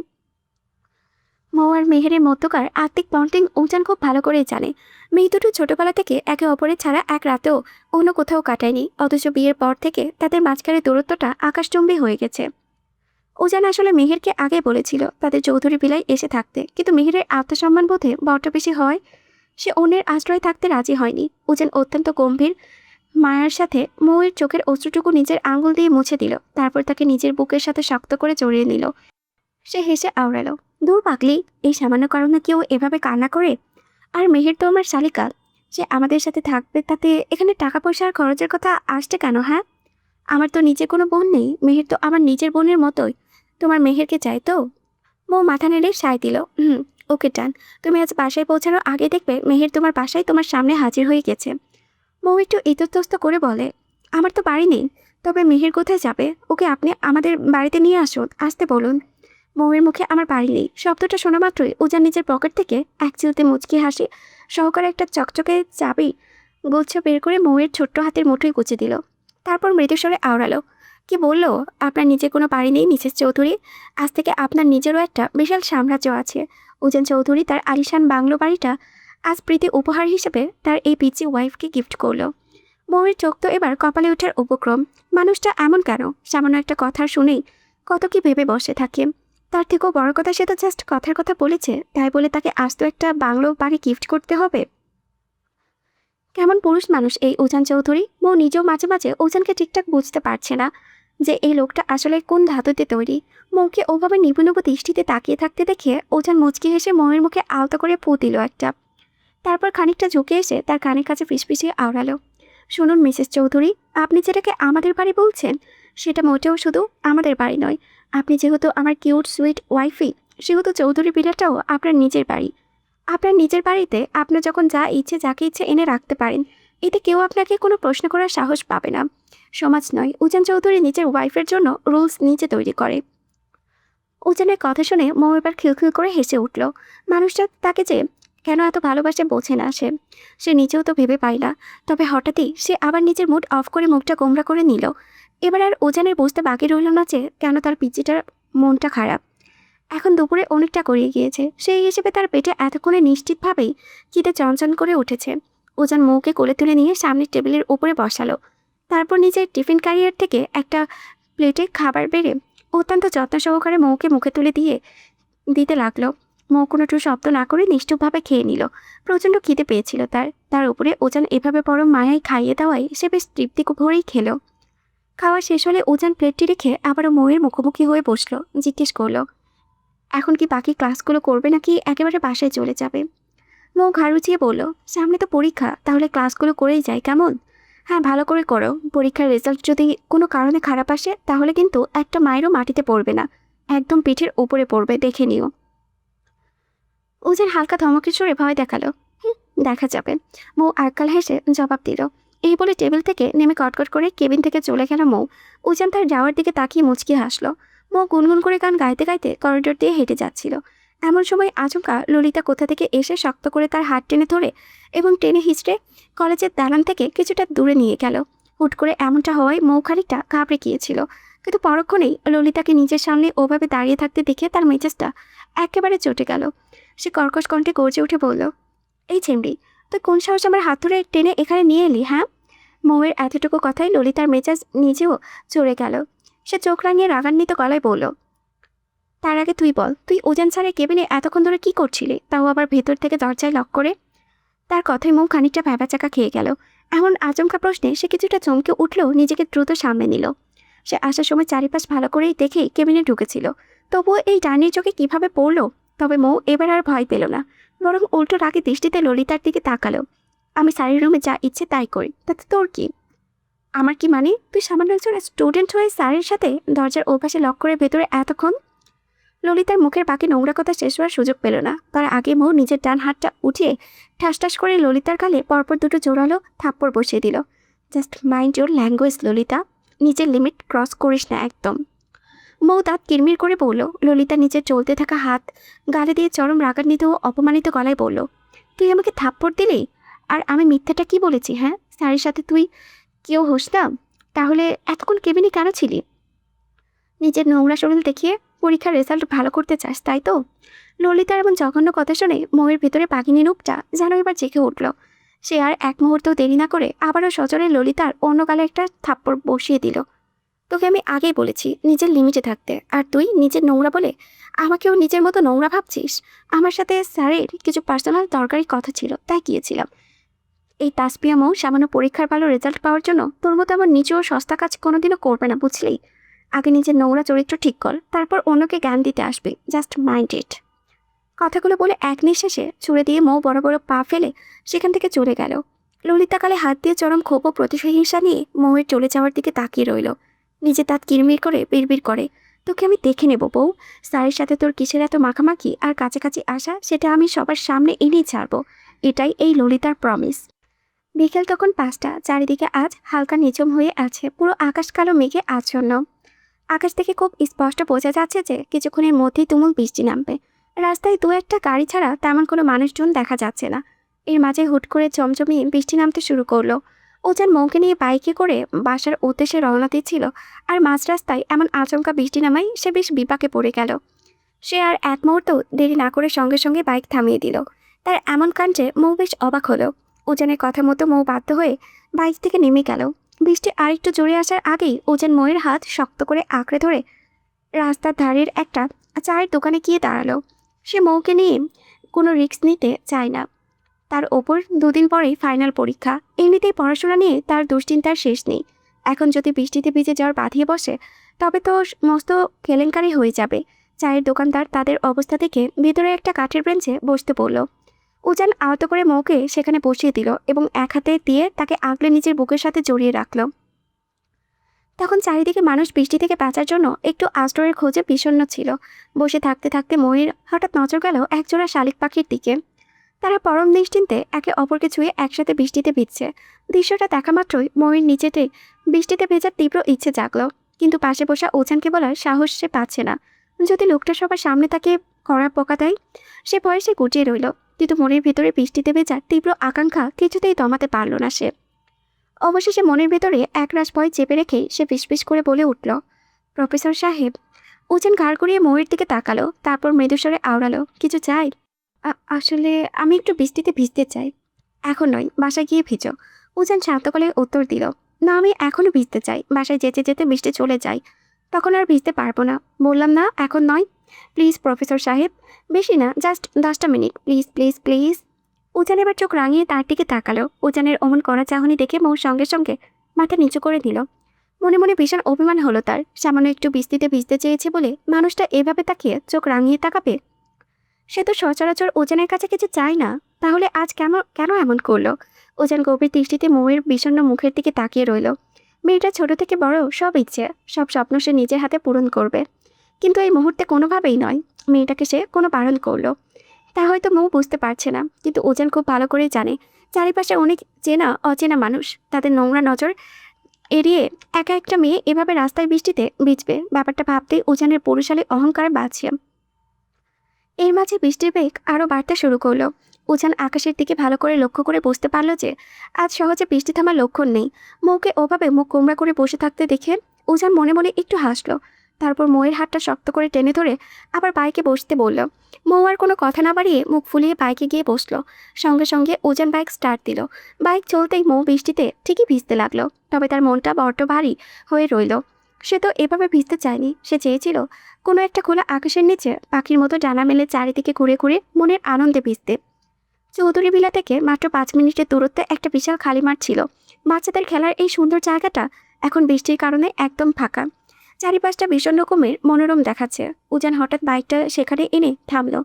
মৌ আর মেহেরের মধ্যকার আত্মিক বন্ডিং উজান খুব ভালো করেই জানে। মেয়ে দুটো ছোটবেলা থেকে একে অপরের ছাড়া এক রাতেও অন্য কোথাও কাটায়নি, অথচ বিয়ের পর থেকে তাদের মাঝখানে দূরত্বটা আকাশচুম্বী হয়ে গেছে। উজান আসলে মেহেরকে আগে বলেছিল তাদের চৌধুরী বিলায় এসে থাকতে, কিন্তু মেহেরের আত্মসম্মান বোধে বড্ড বেশি হয় সে অন্যের আশ্রয় থাকতে রাজি হয়নি। উজান অত্যন্ত গম্ভীর মায়ার সাথে মৌয়ের চোখের অশ্রুটুকু নিজের আঙুল দিয়ে মুছে দিল, তারপর তাকে নিজের বুকের সাথে শক্ত করে জড়িয়ে নিল। সে হেসে আওড়ালো, দূর পাগলি, এই সামান্য কারণে কেউ এভাবে কান্না করে? আর মেহের তো আমার শালিকা, সে আমাদের সাথে থাকবে, তাতে এখানে টাকা পয়সা আর খরচের কথা আসছে কেন? হ্যাঁ, আমার তো নিজের কোনো বোন নেই, মেহের তো আমার নিজের বোনের মতোই। তোমার মেহেরকে চাই তো? মৌ মাথা নেড়ে সায় দিল, ওকে ডান। তুমি আজ বাসায় পৌঁছানোর আগে দেখবে মেহের তোমার বাসায় তোমার সামনে হাজির হয়ে গেছে। মৌ একটু ইতস্তত করে বলে, আমার তো বাড়ি নেই, তবে মেহের কোথায় যাবে? ওকে আপনি আমাদের বাড়িতে নিয়ে আসুন, আসতে বলুন। মৌয়ের মুখে আমার বাড়ি নেই শব্দটা শোনা মাত্রই উজান নিজের পকেট থেকে এক চিলতে মুচকি হাসি সহকারে একটা চকচকে চাবি গুচ্ছ বের করে মৌয়ের ছোট্ট হাতের মুঠোয় গুছে দিল। তারপর মৃদুস্বরে আওড়ালো, কি বললো? আপনার নিজের কোনো বাড়ি নেই মিসেস চৌধুরী? আজ থেকে আপনার নিজেরও একটা বিশাল সাম্রাজ্য আছে। উজান চৌধুরী তার আলিশান বাংলো বাড়িটা আজ প্রীতি উপহার হিসেবে তার এই পিচি ওয়াইফকে গিফট করলো। মৌয়ের চোখ তো এবার কপালে ওঠার উপক্রম। মানুষটা এমন কেন? সামান্য একটা কথা শুনেই কত কি ভেবে বসে থাকে। তার থেকেও বড় কথা, সে তো জাস্ট কথার কথা বলেছে, তাই বলে তাকে আজ তো একটা বাংলো বাড়ি গিফট করতে হবে? কেমন পুরুষ মানুষ এই উজান চৌধুরী। মৌ নিজেও মাঝে মাঝে উজানকে ঠিকঠাক বুঝতে পারছে না যে এই লোকটা আসলে কোন ধাতুতে তৈরি। মৌকে ওভাবে নিবু দৃষ্টিতে তাকিয়ে থাকতে দেখে উজান মুচকি হেসে মৌয়ের মুখে আলতো করে ফু দিল একটা। তারপর খানিকটা ঝুঁকে এসে তার কানের কাছে ফিসফিসিয়ে আওড়ালো, শুনুন মিসেস চৌধুরী, আপনি যেটাকে আমাদের বাড়ি বলছেন সেটা মোটেও শুধু আমাদের বাড়ি নয়। আপনি যেহেতু আমার কিউট সুইট ওয়াইফি, সেহেতু চৌধুরী বিড়াটাও আপনার নিজের বাড়ি। আপনার নিজের বাড়িতে আপনার যখন যা ইচ্ছে যাকে ইচ্ছে এনে রাখতে পারেন, এতে কেউ আপনাকে কোনো প্রশ্ন করার সাহস পাবে না। সমাজ নয়, উজান চৌধুরী নিজের ওয়াইফের জন্য রুলস নিজে তৈরি করে। উজানের কথা শুনে মৌ এবার খিলখিল করে হেসে উঠল। মানুষটা তাকে যে কেন এত ভালোবাসে বোঝে না সে নিজেও তো ভেবে পায় না। তবে হঠাৎই সে আবার নিজের মুড অফ করে মুখটা গোমরা করে নিল। এবার আর উজানের বুঝতে বাকি রইল না যে কেন তার পিচিটার মনটা খারাপ। এখন দুপুরে অনেকটা গড়িয়ে গিয়েছে, সেই হিসেবে তার পেটে এতক্ষণে নিশ্চিতভাবেই খিদে চঞ্চন করে উঠেছে। উজান মৌকে কোলে তুলে নিয়ে সামনের টেবিলের উপরে বসালো। তারপর নিজের টিফিন ক্যারিয়ার থেকে একটা প্লেটে খাবার বেড়ে অত্যন্ত যত্ন সহকারে মৌকে মুখে তুলে দিতে লাগলো। মৌ কোনো টু শব্দ না করে নিষ্ঠুপভাবে খেয়ে নিল। প্রচণ্ড খিদে পেয়েছিল তার উপরে উজান এভাবে পরম মায়ায় খাইয়ে দেওয়ায় সে বেশ তৃপ্তি ভরেই খেলো। খাওয়া শেষ হলে উজান প্লেটটি রেখে আবারও মৌয়ের মুখোমুখি হয়ে বসলো। জিজ্ঞেস করলো, এখন কি বাকি ক্লাসগুলো করবে নাকি একেবারে বাসায় চলে যাবে? মৌ ঘাড় উঁচিয়ে বলল, সামনে তো পরীক্ষা, তাহলে ক্লাসগুলো করেই যায় কেমন? হ্যাঁ, ভালো করে করো। পরীক্ষার রেজাল্ট যদি কোনো কারণে খারাপ আসে তাহলে কিন্তু একটা মায়েরও মাটিতে পড়বে না, একদম পিঠের উপরে পড়বে, দেখে নিও। উজান হালকা ধমকের সুরে ভয় দেখালো, দেখা যাবে। মৌ আক্কাল হেসে জবাব দিল। এই বলে টেবিল থেকে নেমে কটকট করে কেবিন থেকে চলে গেল মৌ। উজান তার যাওয়ার দিকে তাকিয়ে মুচকি হাসলো। মৌ গুনগুন করে গান গাইতে গাইতে করিডোর দিয়ে হেঁটে যাচ্ছিল। এমন সময় আচমকা ললিতা কোথা থেকে এসে শক্ত করে তার হাত টেনে ধরে এবং টেনে হিঁচড়ে কলেজের দালান থেকে কিছুটা দূরে নিয়ে গেল। হুট করে এমনটা হওয়ায় মৌ খানিকটা ঘাবড়ে গিয়েছিল, কিন্তু পরক্ষণেই ললিতাকে নিজের সামনে ওভাবে দাঁড়িয়ে থাকতে দেখে তার মেজাজটা একেবারে চটে গেল। সে কর্কশ কণ্ঠে গর্জে উঠে বলল, এই ছেমড়ি, তুই কোন সাহস আমার হাত ধরে টেনে এখানে নিয়ে এলি? হ্যাঁ? মৌয়ের এতটুকু কথাই ললিতার মেজাজ নিজেও চড়ে গেল। সে চোখ রাঙিয়ে রাগান্বিত গলায় বলল, তার আগে তুই বল, তুই উজান স্যারের কেবিনে এতক্ষণ ধরে কি করছিলি, তাও আবার ভেতর থেকে দরজায় লক করে? তার কথায় মৌ খানিকটা ভ্যাবাচাকা খেয়ে গেল। এমন আচমকা প্রশ্নে সে কিছুটা চমকে উঠলেও নিজেকে দ্রুত সামনে নিল। সে আসার সময় চারিপাশ ভালো করেই দেখেই কেবিনে ঢুকেছিল। তবুও এই ডাইনির চোখে কিভাবে পড়লো। তবে মৌ এবার আর ভয় পেল না, বরং উল্টো রাগে দৃষ্টিতে ললিতার দিকে তাকালো। আমি স্যারের রুমে যা ইচ্ছে তাই করি, তাতে তোর কি? আমার কি মানে? তুই সামান্য একজন স্টুডেন্ট হয়ে স্যারের সাথে দরজার ওপাশে লক করে ভেতরে এতক্ষণ। ললিতার মুখের বাকি নোংরা কথা শেষ হওয়ার সুযোগ পেল না। তার আগে মৌ নিজের ডান হাতটা উঠিয়ে ঠাস ঠাস করে ললিতার গালে পরপর দুটো জোরালো থাপ্পড় বসিয়ে দিল। Just mind your language Lalita, নিজের লিমিট ক্রস করিস না একদম। মৌ দাঁত কিরমির করে বলল। ললিতা নিজের চলতে থাকা হাত গালে দিয়ে চরম রাগান্বিত ও অপমানিত গলায় বলল, তুই আমাকে থাপ্পড় দিলি? আর আমি মিথ্যাটা কি বলেছি? হ্যাঁ, স্যারের সাথে তুই কেউ হোস না? তাহলে এতক্ষণ কেবিনে কেন ছিলি? নিজের নোংরা শরীর দেখিয়ে পরীক্ষার রেজাল্ট ভালো করতে চাস, তাই তো? ললিতার এমন জঘন্য কথা শুনে মৌয়ের ভেতরে বাঘিনী রূপটা যেন এবার জেগে উঠল। সে আর এক মুহূর্তেও দেরি না করে আবারও সজরে ললিতার অন্য গালে একটা থাপ্পড় বসিয়ে দিল। তোকে আমি আগেই বলেছি নিজের লিমিটে থাকতে, আর তুই নিজের নোংরা বলে আমাকেও নিজের মতো নোংরা ভাবছিস। আমার সাথে স্যারের কিছু পার্সোনাল দরকারি কথা ছিল, তাই গিয়েছিলাম। এই তাসপিয়া মৌ সামান্য পরীক্ষার ভালো রেজাল্ট পাওয়ার জন্য তোর মতো আমার নিচু ও সস্তা কাজ কোনোদিনও করবে না, বুঝলি? আগে নিজের নোংরা চরিত্র ঠিক কর, তারপর অন্যকে জ্ঞান দিতে আসবে। জাস্ট মাইন্ড ইট। কথাগুলো বলে এক নিঃশ্বাসে ছুড়ে দিয়ে মৌ বড় বড় পা ফেলে সেখান থেকে চলে গেল। ললিতা কালে হাত দিয়ে চরম ক্ষোভ ও প্রতিহিংসা নিয়ে মৌয়ের চলে যাওয়ার দিকে তাকিয়ে রইল। নিজে দাঁত কিরমির করে বিড়বিড় করে, তোকে আমি দেখে নেব বউ। স্যারের সাথে তোর কিসের এত মাখামাখি আর কাছাকাছি আসা, সেটা আমি সবার সামনে এনেই ছাড়বো। এটাই এই ললিতার প্রমিস। বিকেল তখন 5টা। চারিদিকে আজ হালকা নিঝুম হয়ে আছে, পুরো আকাশ কালো মেঘে আচ্ছন্ন। আকাশ থেকে খুব স্পষ্ট বোঝা যাচ্ছে যে কিছুক্ষণের মধ্যেই তুমুল বৃষ্টি নামবে। রাস্তায় দু একটা গাড়ি ছাড়া তেমন কোনো মানুষজন দেখা যাচ্ছে না। এর মাঝে হুট করে চমচমিয়ে বৃষ্টি নামতে শুরু করলো। ওজান মৌকে নিয়ে বাইকে করে বাসার উদ্দেশ্যে রওনা দিচ্ছিল, আর মাঝ রাস্তায় এমন আচমকা বৃষ্টি নামায় সে বেশ বিপাকে পড়ে গেল। সে আর এক মুহূর্ত দেরি না করে সঙ্গে সঙ্গে বাইক থামিয়ে দিল। তার এমন কাণ্ডে মৌ বেশ অবাক হলো। ওজানের কথা মতো মৌ বাধ্য হয়ে বাইক থেকে নেমে গেল। বৃষ্টি আরেকটু জোরে আসার আগেই ওজান মৌয়ের হাত শক্ত করে আঁকড়ে ধরে রাস্তার ধারের একটা চায়ের দোকানে গিয়ে দাঁড়ালো। সে মৌকে নিয়ে কোনো রিস্ক নিতে চায় না। তার ওপর 2 দিন পরেই ফাইনাল পরীক্ষা। এমনিতেই পড়াশোনা নিয়ে তার দুশ্চিন্তার শেষ নেই। এখন যদি বৃষ্টিতে ভিজে জ্বর বাঁধিয়ে বসে তবে তো মস্ত কেলেঙ্কারি হয়ে যাবে। চায়ের দোকানদার তাদের অবস্থা দেখে ভিতরে একটা কাঠের বেঞ্চে বসতে বলল। উজান আহত করে মৌকে সেখানে বসিয়ে দিল এবং এক হাতে দিয়ে তাকে আগলে নিজের বুকের সাথে জড়িয়ে রাখল। তখন চারিদিকে মানুষ বৃষ্টি থেকে বাঁচার জন্য একটু আশ্রয়ের খোঁজে বিষণ্ণ ছিল। বসে থাকতে থাকতে মৌয়ের হঠাৎ নজর গেল একজোড়া শালিক পাখির দিকে। তারা পরম নিশ্চিন্তে একে অপরকে ছুঁয়ে একসাথে বৃষ্টিতে ভিজছে। দৃশ্যটা দেখা মাত্রই মৌয়ের নিচেতে বৃষ্টিতে ভেজার তীব্র ইচ্ছে জাগলো, কিন্তু পাশে বসা ওজানকে বলার সাহস সে পাচ্ছে না। যদি লোকটা সবার সামনে তাকে কড়া পোকা দেয়, সে ভয়ে সে গুটিয়ে রইল। কিন্তু মনের ভেতরে বৃষ্টিতে ভেজার তীব্র আকাঙ্ক্ষা কিছুতেই দমাতে পারল না সে। অবশেষে মনের ভেতরে একরাশ ভয় চেপে রেখেই সে ফিসফিস করে বলে উঠল, প্রফেসর সাহেব। ওজান ঘাড় করিয়ে মৌয়ের দিকে তাকালো, তারপর মৃদুস্বরে আওড়ালো, কিছু চাই? আসলে আমি একটু বৃষ্টিতে ভিজতে চাই। এখন নয়, বাসায় গিয়ে ভিজো। উজান শান্ত গলায় উত্তর দিল, না, আমি এখনও ভিজতে চাই। বাসায় যেতে যেতে বৃষ্টি চলে যায়, তখন আর ভিজতে পারবো না। বললাম না এখন নয়। প্লিজ প্রফেসর সাহেব, বেশি না, জাস্ট 10টা মিনিট, প্লিজ প্লিজ প্লিজ। উজান এবার চোখ রাঙিয়ে তার দিকে তাকালো। উজানের অমন করা চাহনি দেখে মৌ সঙ্গে সঙ্গে মাথা নিচু করে দিল। মনে মনে ভীষণ অভিমান হলো তার। সামান্য একটু বৃষ্টিতে ভিজতে চেয়েছে বলে মানুষটা এভাবে তাকিয়ে চোখ রাঙিয়ে তাকাবে? সে তো সচরাচর ওজানের কাছে কিছু চায় না, তাহলে আজ কেন এমন করলো? ওজান গভীর দৃষ্টিতে মৌয়ের বিষণ্ণ মুখের দিকে তাকিয়ে রইল। মেয়েটা ছোট থেকে বড় সব ইচ্ছে, সব স্বপ্ন সে নিজের হাতে পূরণ করবে, কিন্তু এই মুহূর্তে কোনোভাবেই নয়। মেয়েটাকে সে কোনো বারণ করলো। তা হয়তো মৌ বুঝতে পারছে না, কিন্তু ওজান খুব ভালো করে জানে চারিপাশে অনেক চেনা অচেনা মানুষ। তাদের নোংরা নজর এড়িয়ে একা একটা মেয়ে এভাবে রাস্তায় বৃষ্টিতে ভিজবে, ব্যাপারটা ভাবতেই ওজানের পৌরুষালী অহংকার বাড়ছে। এর মাঝে বৃষ্টির বেগ আরও বাড়তে শুরু করলো। উজান আকাশের দিকে ভালো করে লক্ষ্য করে বুঝতে পারল যে আজ সহজে বৃষ্টি থামার লক্ষণ নেই। মৌকে ওভাবে মুখ কোমড়া করে বসে থাকতে দেখে উজান মনে মনে একটু হাসলো। তারপর মৌয়ের হাতটা শক্ত করে টেনে ধরে আবার বাইকে বসতে বলল। মৌ আর কোনো কথা না বাড়িয়ে মুখ ফুলিয়ে বাইকে গিয়ে বসলো। সঙ্গে সঙ্গে উজান বাইক স্টার্ট দিল। বাইক চলতেই মৌ বৃষ্টিতে ঠিকই ভিজতে লাগলো, তবে তার মনটা বড্ড ভারী হয়ে রইল। সে তো এভাবে ভিজতে চায়নি। সে চেয়েছিল কোনো একটা খোলা আকাশের নিচে পাখির মতো ডানা মেলে চারিদিকে ঘুরে ঘুরে মনের আনন্দে ভিজতে। চৌধুরী ভিলা থেকে মাত্র 5 মিনিটের দূরত্বে একটা বিশাল খালি মাঠ ছিল। বাচ্চাদের খেলার এই সুন্দর জায়গাটা এখন বৃষ্টির কারণে একদম ফাঁকা। চারিপাশটা ভীষণ রকমের মনোরম দেখাচ্ছে। উজান হঠাৎ বাইকটা সেখানে এনে থামলো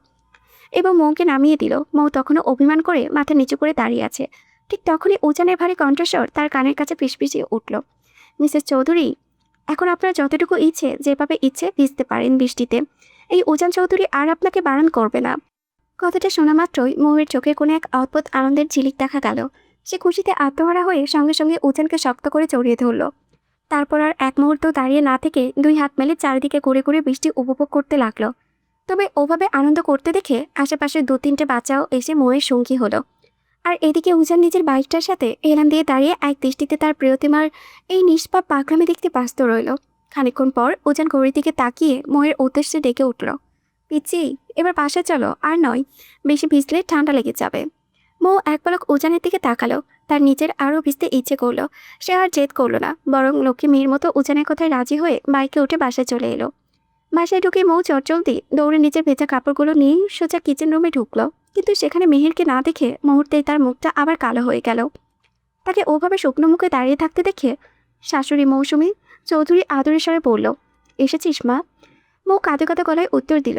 এবং মৌকে নামিয়ে দিল। মৌ তখনও অভিমান করে মাথা নিচু করে দাঁড়িয়ে আছে। ঠিক তখনই উজানের ভারী কণ্ঠস্বর তার কানের কাছে ফিসফিসিয়ে উঠল, মিসেস চৌধুরী, এখন আপনার যতটুকু ইচ্ছে যেভাবে ইচ্ছে ভিজতে পারেন বৃষ্টিতে। এই উজান চৌধুরী আর আপনাকে বারণ করবে না। কথাটা শোনা মাত্রই মৌয়ের চোখে কোনো এক অদ্ভুত আনন্দের ঝিলিক দেখা গেল। সে খুশিতে আত্মহারা হয়ে সঙ্গে সঙ্গে উজানকে শক্ত করে জড়িয়ে ধরল। তারপর আর এক মুহূর্ত দাঁড়িয়ে না থেকে দুই হাত মেলে চারিদিকে ঘুরে ঘুরে বৃষ্টি উপভোগ করতে লাগলো। তবে ওভাবে আনন্দ করতে দেখে আশেপাশে 2-3টে বাচ্চাও এসে মৌয়ের সঙ্গী হলো। আর এদিকে উজান নিজের বাইকটার সাথে হেলান দিয়ে দাঁড়িয়ে এক দৃষ্টিতে তার প্রিয়তমার এই নিষ্পাপ পাগলামি দেখতে ব্যস্ত রইল। খানিকক্ষণ পর উজান ঘড়ির দিকে তাকিয়ে মৌয়ের উদ্দেশ্যে ডেকে উঠল, পিচ্ছি, এবার বাসায় চলো, আর নয়, বেশি ভিজলে ঠান্ডা লেগে যাবে। মৌ এক পলক উজানের দিকে তাকালো। তার নিজের আরও ভিজতে ইচ্ছে করলো। সে আর জেদ করলো না, বরং লক্ষ্মী মেয়ের মতো উজানের কথায় রাজি হয়ে বাইকে উঠে বাসায় চলে এলো। বাসায় ঢুকে মৌ চটজলদি দৌড়ে নিজের ভেজা কাপড়গুলো নিয়ে সোজা কিচেন রুমে ঢুকলো। কিন্তু সেখানে মেহেরকে না দেখে মুহূর্তেই তার মুখটা আবার কালো হয়ে গেল। তাকে ওভাবে শুকনো মুখে দাঁড়িয়ে থাকতে দেখে শাশুড়ি মৌসুমী চৌধুরী আদরের স্বরে বলল, এসেছিস মা? মৌ কাঁদো কাঁদো গলায় উত্তর দিল,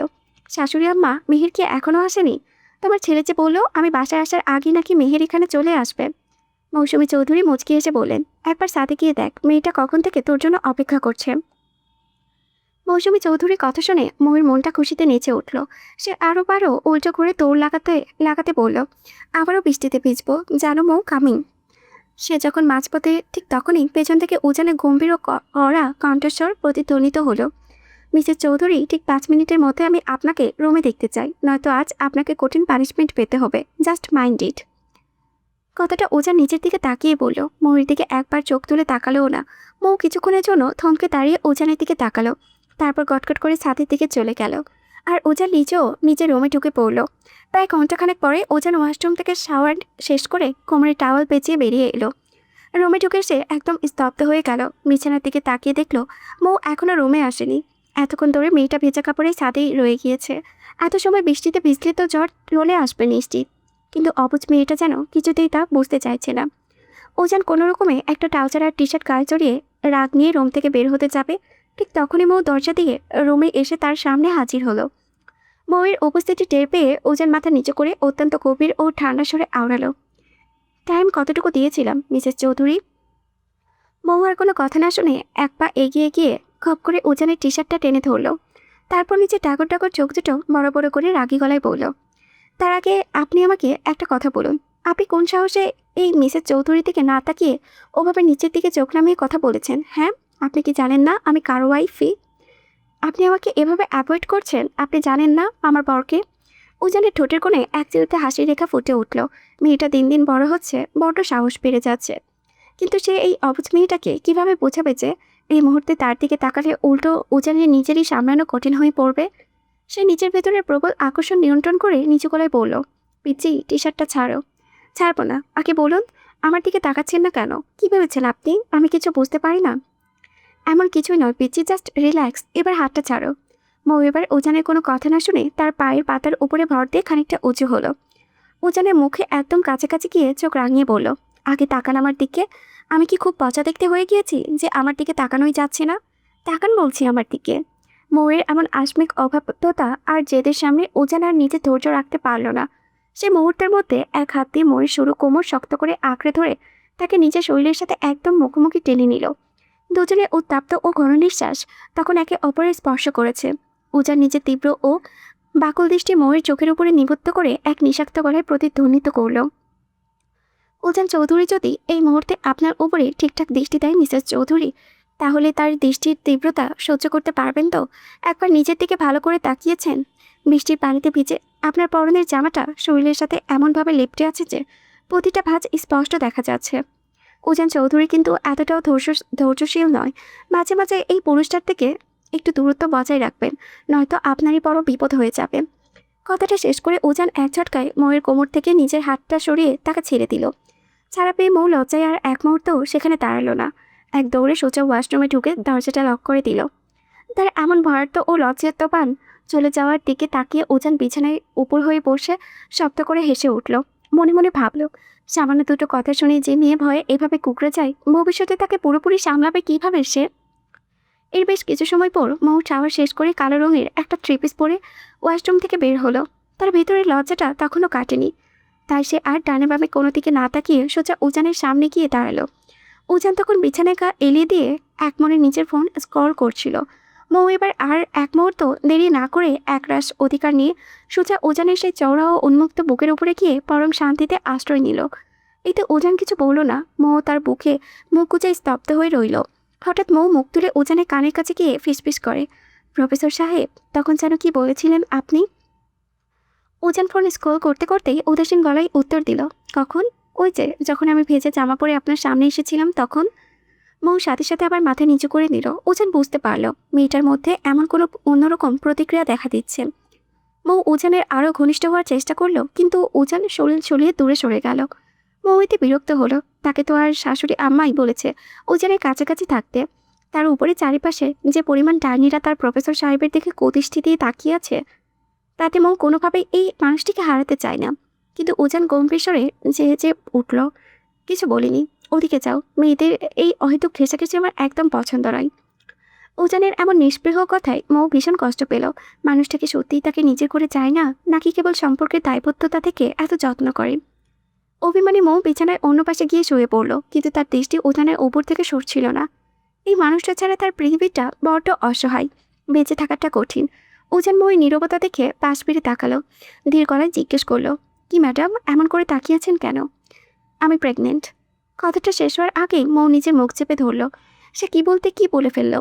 শাশুড়ি আম্মা, মেহের কি এখনও আসেনি? তোমার ছেলে যে বললো আমি বাসায় আসার আগেই নাকি মেহের এখানে চলে আসবে। মৌসুমী চৌধুরী মুচকি এসে বললেন, একবার সাথে গিয়ে দেখ, মেয়েটা কখন থেকে তোর জন্য অপেক্ষা করছে। মৌসুমী চৌধুরীর কথা শুনে মৌয়ের মনটা খুশিতে নেচে উঠল। সে আরও উল্টো করে দৌড় লাগাতে লাগাতে বলল, আবারও বৃষ্টিতে ভিজবো, জানো মৌ, কামিং। সে যখন মাঝপথে ঠিক তখনই পেছন থেকে উজানে গম্ভীর ও কড়া কণ্ঠস্বর প্রতিধ্বনিত হলো, মিসেস চৌধুরী, ঠিক 5 মিনিটের মধ্যে আমি আপনাকে রুমে দেখতে চাই, নয়তো আজ আপনাকে কঠিন পানিশমেন্ট পেতে হবে, জাস্ট মাইন্ড ইট। কথাটা উজান নিচের দিকে তাকিয়ে বলল। মৌয়ের দিকে একবার চোখ তুলে তাকালোও না। মৌ কিছুক্ষণের জন্য থমকে দাঁড়িয়ে উজানের দিকে তাকালো, তারপর গটগট করে ছাদের দিকে চলে গেল। আর উজান নিজেও নিজের রুমে ঢুকে পড়ল। প্রায় ঘন্টাখানেক পরে উজান ওয়াশরুম থেকে শাওয়ার শেষ করে কোমরে টাওয়াল পেঁচিয়ে বেরিয়ে এলো। রুমে ঢুকে সে একদম স্তব্ধ হয়ে গেল। বিছানার দিকে তাকিয়ে দেখলো মৌ এখনও রুমে আসেনি। এতক্ষণ ধরে মেয়েটা ভেজা কাপড়ে ছাদেই রয়ে গিয়েছে। এত সময় বৃষ্টিতে ভিজলে তো জ্বর চলে আসবে নিশ্চিত। কিন্তু অবুঝ মেয়েটা যেন কিছুতেই তা বুঝতে চাইছে না। উজান কোনো রকমে একটা ট্রাউজার আর টি শার্ট গায়ে জড়িয়ে রাগ নিয়ে রুম থেকে বের হতে যাবে, ঠিক তখনই মৌ দরজা দিয়ে রুমে এসে তার সামনে হাজির হলো। মৌয়ের উপস্থিতি টের পেয়ে উজান মাথা নিচু করে অত্যন্ত গভীর ও ঠান্ডা স্বরে আওড়ালো, টাইম কতটুকু দিয়েছিলাম মিসেস চৌধুরী? মৌ আর কোনো কথা না শুনে এক পা এগিয়ে গিয়ে খপ করে উজানের টি শার্টটা টেনে ধরল। তারপর নিচে টাগর টাগর চোখ দুটো বড় বড় করে রাগী গলায় বলল, তার আগে আপনি আমাকে একটা কথা বলুন, আপনি কোন সাহসে এই মিসেস চৌধুরী থেকে না তাকিয়ে ওভাবে নিচের দিকে চোখ নামিয়ে কথা বলেছেন? হ্যাঁ, আপনি কি জানেন না আমি কার ওয়াইফই? আপনি আমাকে এভাবে অ্যাভয়েড করছেন? আপনি জানেন না আমার বরকে? উজানের ঠোঁটের কোণে এক চিলতে হাসির রেখা ফুটে উঠল। মেয়েটা দিন দিন বড় হচ্ছে, বড্ড সাহস বেড়ে যাচ্ছে। কিন্তু সে এই অবুঝ মেয়েটাকে কীভাবে বোঝাবে যে এই মুহূর্তে তার দিকে তাকালে উল্টো উজানের নিজেরই সামলানো কঠিন হয়ে পড়বে? সে নিজের ভেতরের প্রবল আকর্ষণ নিয়ন্ত্রণ করে নিচু গলায় বলল, পিচ্ছি, টি শার্টটা ছাড়ো। ছাড়বো না। আগে বলুন, আমার দিকে তাকাচ্ছেন না কেন? কী ভেবেছেন আপনি আমি কিছু বুঝতে পারি না? এমন কিছুই নয় পিচ্ছি, জাস্ট রিল্যাক্স। এবার হাতটা ছাড়ো। মৌ এবার উজানের কোনো কথা না শুনে তার পায়ের পাতার উপরে ভর দিয়ে খানিকটা উঁচু হলো। উজানের মুখে একদম কাছাকাছি গিয়ে চোখ রাঙিয়ে বলল, আগে তাকান আমার দিকে। আমি কি খুব পচা দেখতে হয়ে গিয়েছি যে আমার দিকে তাকানোই যাচ্ছে না? তাকান বলছি আমার দিকে। মৌয়ের এমন আস্মিক অভাবতা আর জেদের সামনে উজান আর নিজে ধৈর্য রাখতে পারল না। সে মুহূর্তের মধ্যে এক হাত দিয়ে মৌয়ের সরু কোমর শক্ত করে আঁকড়ে ধরে তাকে নিজের শরীরের সাথে একদম মুখোমুখি টেনে নিল। দুজনের উত্তাপ্ত ও ঘন নিঃশ্বাস তখন একে অপরের স্পর্শ করেছে। উজান নিজের তীব্র ও বাকল দৃষ্টি মৌয়ের চোখের উপরে নিবদ্ধ করে এক নিষাক্ত গলায় প্রতিধ্বনিত করল, উজান চৌধুরী যদি এই মুহূর্তে আপনার উপরে ঠিকঠাক দৃষ্টি দেয় মিসেস চৌধুরী, তাহলে তার দৃষ্টির তীব্রতা সহ্য করতে পারবেন তো? একবার নিজের দিকে ভালো করে তাকিয়েছেন? বৃষ্টির পানিতে ভিজে আপনার পরনের জামাটা শরীরের সাথে এমনভাবে লেপ্টে আছে যে প্রতিটা ভাঁজ স্পষ্ট দেখা যাচ্ছে। উজান চৌধুরী কিন্তু এতটাও ধৈর্যশীল নয়। মাঝে মাঝে এই পুরুষটার থেকে একটু দূরত্ব বজায় রাখবেন, নয়তো আপনারই বড় বিপদ হয়ে যাবে। কথাটা শেষ করে উজান এক ঝটকায় মৌয়ের কোমর থেকে নিজের হাতটা সরিয়ে তাকে ছেড়ে দিল। ছাড়া পেয়ে মৌ লজ্জায় আর এক মুহূর্তও সেখানে দাঁড়ালো না। এক দৌড়ে সোজা ওয়াশরুমে ঢুকে দরজাটা লক করে দিল। তার এমন ভয়ার্ত ও লজ্জাতপান চলে যাওয়ার দিকে তাকিয়ে উজান বিছানায় উপর হয়ে বসে শব্দ করে হেসে উঠল। মনে মনে ভাবল, সামান্য দুটো কথা শুনে যে মেয়ে ভয়ে এভাবে কুকড়ে যায়, ভবিষ্যতে তাকে পুরোপুরি সামলাবে কিভাবে সে? এর বেশ কিছু সময় পর মৌ শাওয়ার শেষ করে কালো রঙের একটা থ্রি পিস পরে ওয়াশরুম থেকে বের হলো। তার ভেতরের লজ্জাটা তখনও কাটেনি, তাই সে আর ডানে বামে কোনো দিকে না তাকিয়ে সোজা উজানের সামনে গিয়ে দাঁড়ালো। উজান তখন বিছানায় গা এলিয়ে দিয়ে এক মনে নিজের ফোন স্ক্রল করছিল। মৌ এবার আর এক মুহূর্ত দেরি না করে একরাশ অধিকার নিয়ে সোজা উজানের সেই চওড়া ও উন্মুক্ত বুকের উপরে গিয়ে পরম শান্তিতে আশ্রয় নিল। এতে উজান কিছু বলল না, মৌ তার বুকে মুখ গুজে স্তব্ধ হয়ে রইল। হঠাৎ মৌ মুখ তুলে উজানের কানের কাছে গিয়ে ফিসফিস করে, প্রফেসর সাহেব, তখন যেন কি বলেছিলেন আপনি? উজান ফোন স্ক্রল করতে করতেই উদাসীন গলায় উত্তর দিল, কখন? ওই যে যখন আমি ভেজে জামা পরে আপনার সামনে এসেছিলাম তখন। মৌ সাথে সাথে আবার মাথা নিচু করে নিল। উজান বুঝতে পারল মেয়েটার মধ্যে এমন কোনো অন্যরকম প্রতিক্রিয়া দেখা দিচ্ছে। মৌ উজানের আরও ঘনিষ্ঠ হওয়ার চেষ্টা করলো, কিন্তু উজান শরীর সরিয়ে দূরে সরে গেল। মৌ এতে বিরক্ত হলো। তাকে তো আর শাশুড়ি আম্মাই বলেছে উজানের কাছাকাছি থাকতে। তার উপরে চারিপাশে যে পরিমাণ ডাইনিরা তার প্রফেসর সাহেবের দিকে কদৃষ্টি দিয়ে তাকিয়ে আছে, তাতে মৌ কোনোভাবেই এই মানুষটিকে হারাতে চায় না। কিন্তু উজান গম্ভীর স্বরে যে উঠল, কিছু বলিনি, ওদিকে যাও, মেয়েদের এই অহেতুক ঘেঁষাঘেঁষি আমার একদম পছন্দ নয়। উজানের এমন নিষ্পৃহ কথায় মৌ ভীষণ কষ্ট পেল। মানুষটাকে সত্যিই তাকে নিজের করে চায় না, নাকি কেবল সম্পর্কের দায়বদ্ধতা থেকে এত যত্ন করে? অভিমানী মৌ বিছানায় অন্য পাশে গিয়ে শুয়ে পড়ল, কিন্তু তার দৃষ্টি উজানের ওপর থেকে সরছিল না। এই মানুষটা ছাড়া তার পৃথিবীটা বড্ড অসহায়, বেঁচে থাকাটা কঠিন। উজান মৌয়ের নীরবতা দেখে পাশ ফিরে তাকালো, ধীর গলায় জিজ্ঞেস করলো, কি ম্যাডাম, এমন করে তাকিয়েছেন কেন? আমি প্রেগনেন্ট। কথাটা শেষ হওয়ার আগেই মৌ নিজের মুখ চেপে ধরল। সে কি বলতে কি বলে ফেলল।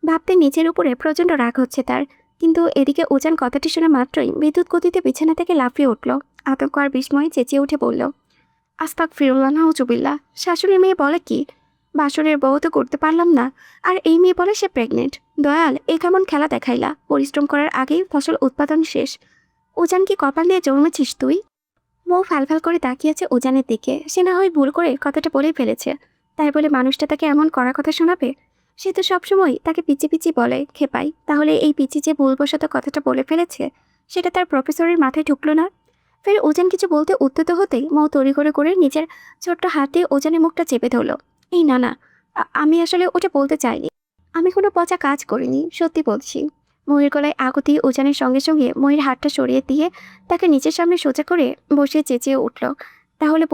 ভাবতে নিজের উপরে প্রচণ্ড রাগ হচ্ছে তার। কিন্তু এদিকে উজান কথাটি শোনা মাত্রই বিদ্যুৎ গতিতে বিছানা থেকে লাফিয়ে উঠল। আতঙ্ক আর বিস্ময়ে চেঁচিয়ে উঠে বলল, আস্তাগফিরুল্লাহ, নাউজুবিল্লাহ। শাশুড়ি মেয়ে বলে কি, বাসরের বউ তো করতে পারলাম না, আর এই মেয়ে বলে সে প্রেগনেন্ট। দয়াল, এ কেমন খেলা দেখাইলা? পরিশ্রম করার আগেই ফসল উৎপাদন শেষ। উজান কি কপাল নিয়ে জন্মেছিস তুই? মৌ ফালফাল করে তাকিয়েছে উজানের দিকে। সে না হয় ভুল করে কথাটা বলেই ফেলেছে, তাই বলে মানুষটা তাকে এমন কড়া কথা শোনাবে? সে তো সবসময় তাকে পিচি পিচি বলে খেপাই। তাহলে এই পিচি যে ভুলবশত কথাটা বলে ফেলেছে, সেটা তার প্রফেসরের মাথায় ঢুকলো না? ফের উজান কিছু বলতে উদ্যত হতেই মৌ তড়িঘড়ি করে নিজের ছোট্ট হাত দিয়ে উজানের মুখটা চেপে ধরল। এই না না, আমি আসলে ওটা বলতে চাইনি। আমি কোনো পচা কাজ করিনি, সত্যি বলছি। ময়ূর গলায় আগতি উজানের সঙ্গে সঙ্গে ময়ূর হাতটা সরিয়ে দিয়ে তাকে নিচের সামনে সোজা করে বসিয়ে চেঁচিয়ে উঠল, তাহলে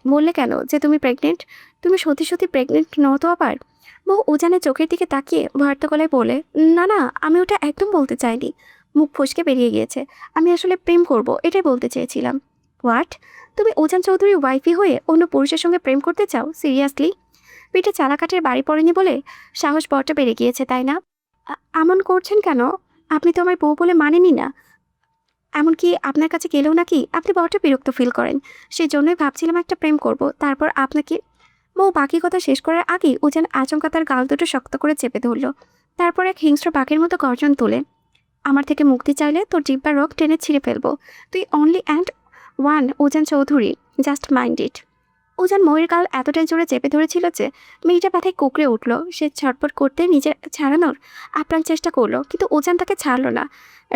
বললে কেন যে তুমি প্রেগনেন্ট? তুমি সত্যি সত্যি প্রেগনেন্ট নও তো আবার? মৌ উজানের চোখের দিকে তাকিয়ে ভয়ার্ত গলায় বলে, না না, আমি ওটা একদম বলতে চাইনি। মুখ ফসকে বেরিয়ে গিয়েছে। আমি আসলে প্রেম করব, এটাই বলতে চেয়েছিলাম। হোয়াট? তুমি উজান চৌধুরীর ওয়াইফি হয়ে অন্য পুরুষের সঙ্গে প্রেম করতে চাও? সিরিয়াসলি? পিঠে চালাকাঠের বাড়ি পড়েনি বলে সাহস বড্ড বেড়ে গিয়েছে, তাই না? এমন করছেন কেন? আপনি তো আমার বউ বলে মানেনি না। এমনকি আপনার কাছে গেলেও নাকি আপনি বড্ড বিরক্ত ফিল করেন। সেই জন্যই ভাবছিলাম একটা প্রেম করব, তারপর আপনাকে। মৌ বাকি কথা শেষ করার আগেই উজান আচমকা তার গাল দুটো শক্ত করে চেপে ধরল। তারপর এক হিংস্র বাঘের মতো গর্জন তুলে, আমার থেকে মুক্তি চাইলে তোর জিব্বার রক টেনে ছিঁড়ে ফেলবো। তুই only and one Ujan Chowdhury, just mind it. Ujan মৌয়ের গাল এতটাই জোরে চেপে ধরেছিল যে মেয়েটা ব্যথায় কুঁকড়ে উঠল। সে ছটপট করতে নিজের ছাড়ানোর আপ্রাণ চেষ্টা করলো, কিন্তু উজান তাকে ছাড়লো না।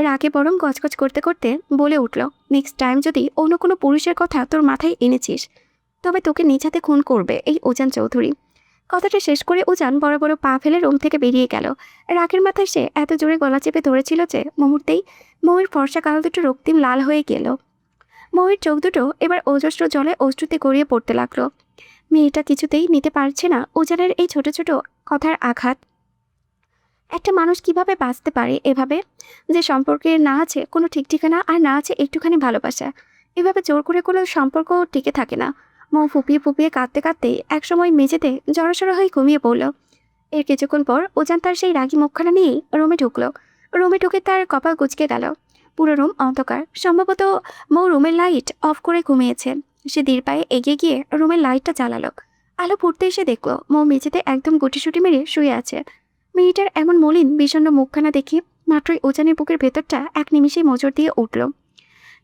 রাগে বরং গজগজ করতে করতে বলে উঠল, নেক্সট টাইম যদি অন্য কোনো পুরুষের কথা তোর মাথায় এনেছিস, তবে তোকে নিজ হাতে খুন করবে এই উজান চৌধুরী। কথাটা শেষ করে উজান বড় বড় পা ফেলে রুম থেকে বেরিয়ে গেল। রাগের মাথায় সে এত জোরে গলা চেপে ধরেছিল যে মুহূর্তেই মৌয়ের ফর্সা গাল দুটো রক্তিম লাল হয়ে গেল। মৌয়ের চোখ দুটো এবার অজস্র জলে অশ্রুতে গড়িয়ে পড়তে লাগলো। মেয়েটা কিছুতেই নিতে পারছে না উজানের এই ছোট ছোট কথার আঘাত। একটা মানুষ কিভাবে বাঁচতে পারে এভাবে, যে সম্পর্কে না আছে কোনো ঠিক ঠিকানা আর না আছে একটুখানি ভালোবাসা? এভাবে জোর করে কোনো সম্পর্ক টিকে থাকে না। মৌ ফুপিয়ে ফুপিয়ে কাঁদতে কাঁদতে একসময় মেঝেতে জড়সড় হয়ে ঘুমিয়ে পড়ল। এর কিছুক্ষণ পর উজান তার সেই রাগী মুখখানা নিয়েই রুমে ঢুকলো। রুমে ঢুকে তার কপাল কুঁচকে গেল। পুরো রুম অন্ধকার। সম্ভবত মৌ রুমের লাইট অফ করে ঘুমিয়েছে। সে ধীর পায়ে এগিয়ে গিয়ে রুমের লাইটটা জ্বালালো। আলো ফুটতে এসে দেখলো মৌ মেঝেতে একদম গুটিসুটি মেরে শুয়ে আছে। মেয়েটার এমন মলিন বিষণ্ণ মুখখানা দেখে মাত্রই উজানের বুকের ভেতরটা এক নিমিষেই মোচড় দিয়ে উঠল।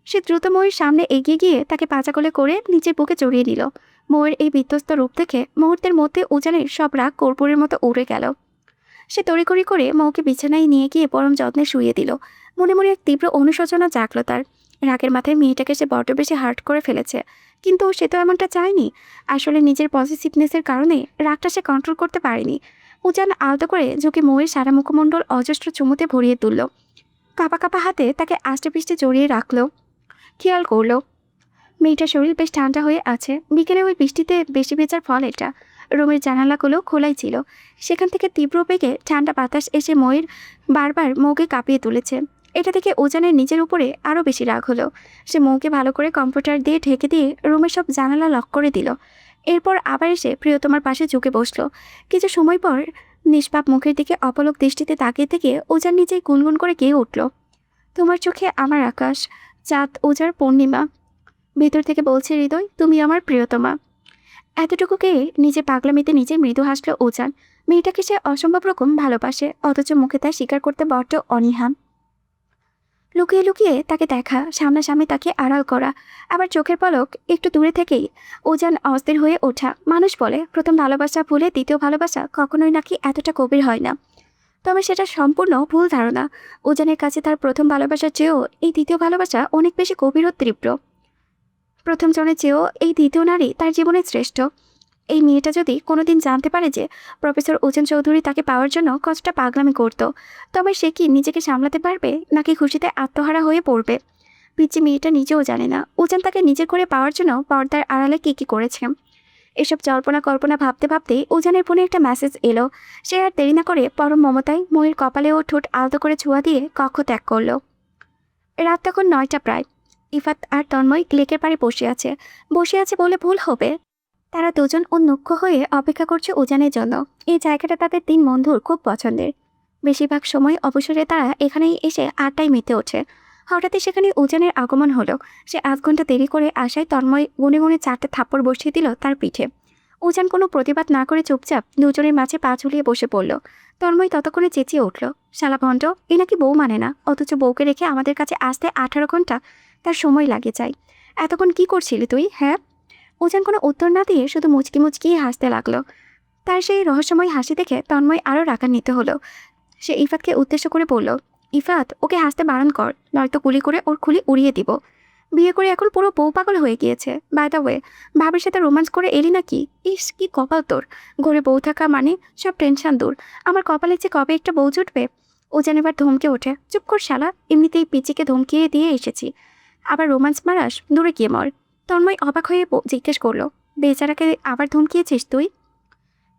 সে দ্রুত মৌয়ের সামনে এগিয়ে গিয়ে তাকে পাঁচাকলে করে নিচের বুকে জড়িয়ে নিল। মৌয়ের এই বিধ্বস্ত রূপ দেখে মুহূর্তের মধ্যে উজানের সব রাগ কর্পূরের মতো উড়ে গেল। সে তড়িঘড়ি করে মৌকে বিছানায় নিয়ে গিয়ে পরম যত্নে শুইয়ে দিল। মনে মনে এক তীব্র অনুশোচনা জাগলো তার। রাগের মাথায় মেয়েটাকে সে বড্ড বেশি হার্ট করে ফেলেছে, কিন্তু সে তো এমনটা চায়নি। আসলে নিজের পজিটিভনেসের কারণে রাগটা সে কন্ট্রোল করতে পারেনি। উজান আলতো করে ঝুঁকে মৌয়ের সারা মুখমণ্ডল অজস্র চুমুতে ভরিয়ে তুলল। কাঁপা কাঁপা হাতে তাকে আষ্টে পিষ্টে জড়িয়ে রাখলো। খেয়াল করলো মেয়েটার শরীর বেশ ঠান্ডা হয়ে আছে। বিকেলে ওই বৃষ্টিতে বেশি ভেজার ফল এটা। রুমের জানালাগুলো খোলাই ছিল, সেখান থেকে তীব্র বেগে ঠান্ডা বাতাস এসে ময়ের বারবার মৌকে কাঁপিয়ে তুলেছে। এটা দেখে উজানের নিজের উপরে আরও বেশি রাগ হলো। সে মৌকে ভালো করে কম্পিউটার দিয়ে ঢেকে দিয়ে রুমের সব জানালা লক করে দিল। এরপর আবার এসে প্রিয়তমার পাশে ঝুঁকে বসলো। কিছু সময় পর নিষ্পাপ মুখের দিকে অপলক দৃষ্টিতে তাকিয়ে থেকে উজান নিজেই গুনগুন করে গেয়ে উঠল, তোমার চোখে আমার আকাশ, চাঁদ উজার পূর্ণিমা। ভেতর থেকে বলছে হৃদয়, তুমি আমার প্রিয়তমা। এতটুকুকে নিজে পাগলামিতে নিজে মৃদু হাসলো উজান। মেয়েটাকে সে অসম্ভব রকম ভালোবাসে, অথচ মুখে তা স্বীকার করতে বড্ড অনীহা। লুকিয়ে লুকিয়ে তাকে দেখা, সামনাসামনি তাকে আড়াল করা, আবার চোখের পলক একটু দূরে থেকেই উজান অস্থির হয়ে ওঠা। মানুষ বলে প্রথম ভালোবাসা ভুলে দ্বিতীয় ভালোবাসা কখনোই নাকি এতটা গভীর হয় না। তবে সেটা সম্পূর্ণ ভুল ধারণা। উজানের কাছে তার প্রথম ভালোবাসার চেয়েও এই দ্বিতীয় ভালোবাসা অনেক বেশি গভীর ও তীব্র। প্রথম জনের চেয়েও এই দ্বিতীয় নারী তার জীবনের শ্রেষ্ঠ। এই মেয়েটা যদি কোনোদিন জানতে পারে যে প্রফেসর উজান চৌধুরী তাকে পাওয়ার জন্য কতটা পাগলামি করত, তবে সে কি নিজেকে সামলাতে পারবে, নাকি খুশিতে আত্মহারা হয়ে পড়বে? পিচ্চি মেয়েটা নিজেও জানে না উজান তাকে নিজের করে পাওয়ার জন্য পর্দার আড়ালে কী করেছে। এসব জল্পনা কল্পনা ভাবতে ভাবতে উজানের ফোনে একটা মেসেজ এলো। সে আর দেরি না করে পরম মমতায় ময়ের কপালে ও ঠোঁট আলতো করে ছোঁয়া দিয়ে কক্ষ ত্যাগ করলো। রাত তখন 9টা প্রায়। ইফাত আর তন্ময় লেকের পাড়ে বসে আছে বলে ভুল হবে। তারা দুজন উন্মুখ হয়ে অপেক্ষা করছে উজানের জন্য। এই জায়গাটা তাদের তিন বন্ধুর খুব পছন্দের। বেশিরভাগ সময় অবসরে তারা এখানেই এসে আড্ডায় মেতে ওঠে। হঠাৎই সেখানে উজানের আগমন হলো। সে আধ ঘন্টা দেরি করে আসায় তন্ময় গুনে গুনে 4টে থাপ্পড় বসিয়ে দিল তার পিঠে। উজান কোনো প্রতিবাদ না করে চুপচাপ দুজনের মাঝে পা ঝুলিয়ে বসে পড়ল। তন্ময় ততক্ষণে চেঁচিয়ে উঠল, শালা ভণ্ড, এ নাকি বউ মানে না, অথচ বউকে রেখে আমাদের কাছে আসতে 18 ঘন্টা তার সময় লাগে যায়। এতক্ষণ কি করছিলি তুই? হ্যাঁ। উজান কোনো উত্তর না দিয়ে শুধু মুচকি মুচকি হাসতে লাগলো। তার সেই রহস্যময় হাসি দেখে তন্ময় আরও রাগান্বিত হলো। সে ইফাতকে উদ্দেশ্য করে বলল, ইফাত, ওকে হাসতে বারণ কর, নয়তো গুলি করে ওর খুলি উড়িয়ে দিব। বিয়ে করে এখন পুরো বউ পাগল হয়ে গিয়েছে। বাই দ্য ওয়ে, ভাবির সাথে রোম্যান্স করে এলি নাকি? ইস, কি কপাল তোর! ঘরে বউ থাকা মানে সব টেনশন দূর। আমার কপালে যে কবে একটা বউ জুটবে। উজান এবার ধমকে ওঠে, চুপ কর শালা, এমনিতেই পিচিকে ধমকিয়ে দিয়ে এসেছি, আবার রোম্যান্স মারাস, দূরে গিয়ে মর। তন্ময় অবাক হয়ে জিজ্ঞেস করলো, বেচারাকে আবার ধমকিয়েছিস তুই?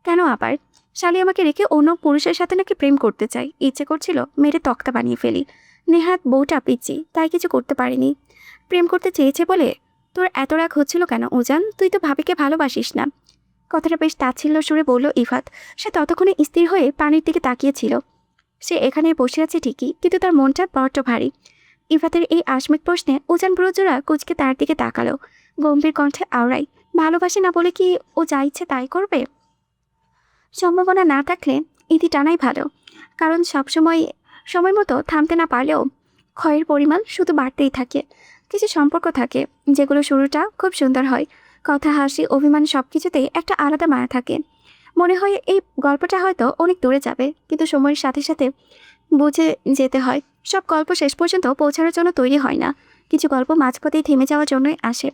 কেন আবার? শালি আমাকে রেখে অন্য পুরুষের সাথে নাকি প্রেম করতে চাই। ইচ্ছে করছিল মেরে তক্তা বানিয়ে ফেলি। নেহাত বউটা পিচ্ছি, তাই কিছু করতে পারিনি। প্রেম করতে চেয়েছে বলে তোর এত রাগ হচ্ছিল কেন উজান? তুই তো ভাবিকে ভালোবাসিস না। কথাটা বেশ তাচ্ছিল্য সুরে বলল ইফাত। সে ততক্ষণে স্থির হয়ে পানির দিকে তাকিয়েছিল। সে এখানে বসে আছে ঠিকই, কিন্তু তার মনটা বড্ড ভারী। ইফাতের এই আসমিক প্রশ্নে উজান ব্রজোরা কুচকে তার দিকে তাকালো। গম্ভীর কণ্ঠে আওড়াই, ভালোবাসে না বলে কি ও যা ইচ্ছে তাই করবে? সম্ভাবনা না থাকলে ইতি টানাই ভালো, কারণ সময় মতো থামতে না পারলেও ক্ষয়ের পরিমাণ শুধু বাড়তেই থাকে। কিছু সম্পর্ক থাকে যেগুলো শুরুটা খুব সুন্দর হয়, কথা, হাসি, অভিমান সব কিছুতেই একটা আলাদা মায়া থাকে। মনে হয় এই গল্পটা হয়তো অনেক দূরে যাবে, কিন্তু সময়ের সাথে সাথে বুঝে যেতে হয় সব গল্প শেষ পর্যন্ত পৌঁছানোর জন্য তৈরি হয় না। কিছু গল্প মাঝপথেই থেমে যাওয়ার জন্যই আসে।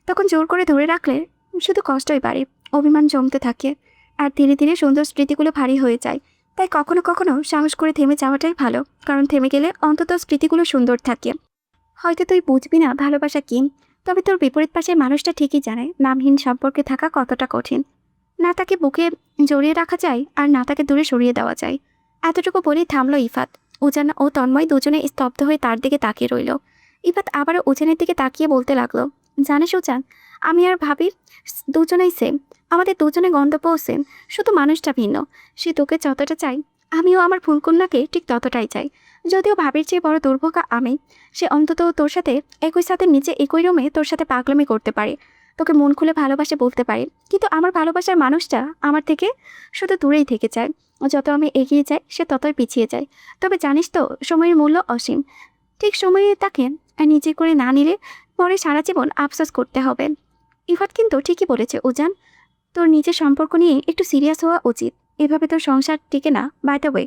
তখন জোর করে ধরে রাখলে শুধু কষ্টই বাড়ে, অভিমান জমতে থাকে, আর ধীরে ধীরে সুন্দর স্মৃতিগুলো ভারী হয়ে যায়। তাই কখনো কখনো সাহস করে থেমে যাওয়াটাই ভালো, কারণ থেমে গেলে অন্তত স্মৃতিগুলো সুন্দর থাকে। হয়তো তুই বুঝবি না ভালোবাসা কি, তবে তোর বিপরীত পাশের মানুষটা ঠিকই জানে নামহীন সম্পর্কে থাকা কতটা কঠিন। না তাকে বুকে জড়িয়ে রাখা যায়, আর না তাকে দূরে সরিয়ে দেওয়া যায়। এতটুকু বলেই থামলো ইফাত। উজান ও তন্ময় দুজনে স্তব্ধ হয়ে তার দিকে তাকিয়ে রইল। ইফাত আবারও উজানের দিকে তাকিয়ে বলতে লাগলো, জানিস উজান, আমি আর ভাবি দুজনেই সেম। আমাদের দুজনে গন্তব্যও সেম, শুধু মানুষটা ভিন্ন। সে তোকে যতটা চাই, আমিও আমার ফুলকন্যাকে ঠিক ততটাই চাই। যদিও ভাবির চেয়ে বড় দুর্ভোগা আমি। সে অন্তত তোর সাথে একই সাথে নিচে একই রুমে তোর সাথে পাগলামি করতে পারে, তোকে মন খুলে ভালোবাসে বলতে পারে, কিন্তু আমার ভালোবাসার মানুষটা আমার থেকে শুধু দূরেই থেকে যায়। যত আমি এগিয়ে যাই সে ততই পিছিয়ে যায়। তবে জানিস তো, সময়ের মূল্য অসীম। ঠিক সময়ে তাকে নিজে করে না নিলে পরে সারা জীবন আফসোস করতে হবে। ইফাত কিন্তু ঠিকই বলেছে উজান, তোর নিজের সম্পর্ক নিয়ে একটু সিরিয়াস হওয়া উচিত। এভাবে তোর সংসার টিকে না। বাই দ্য ওয়ে,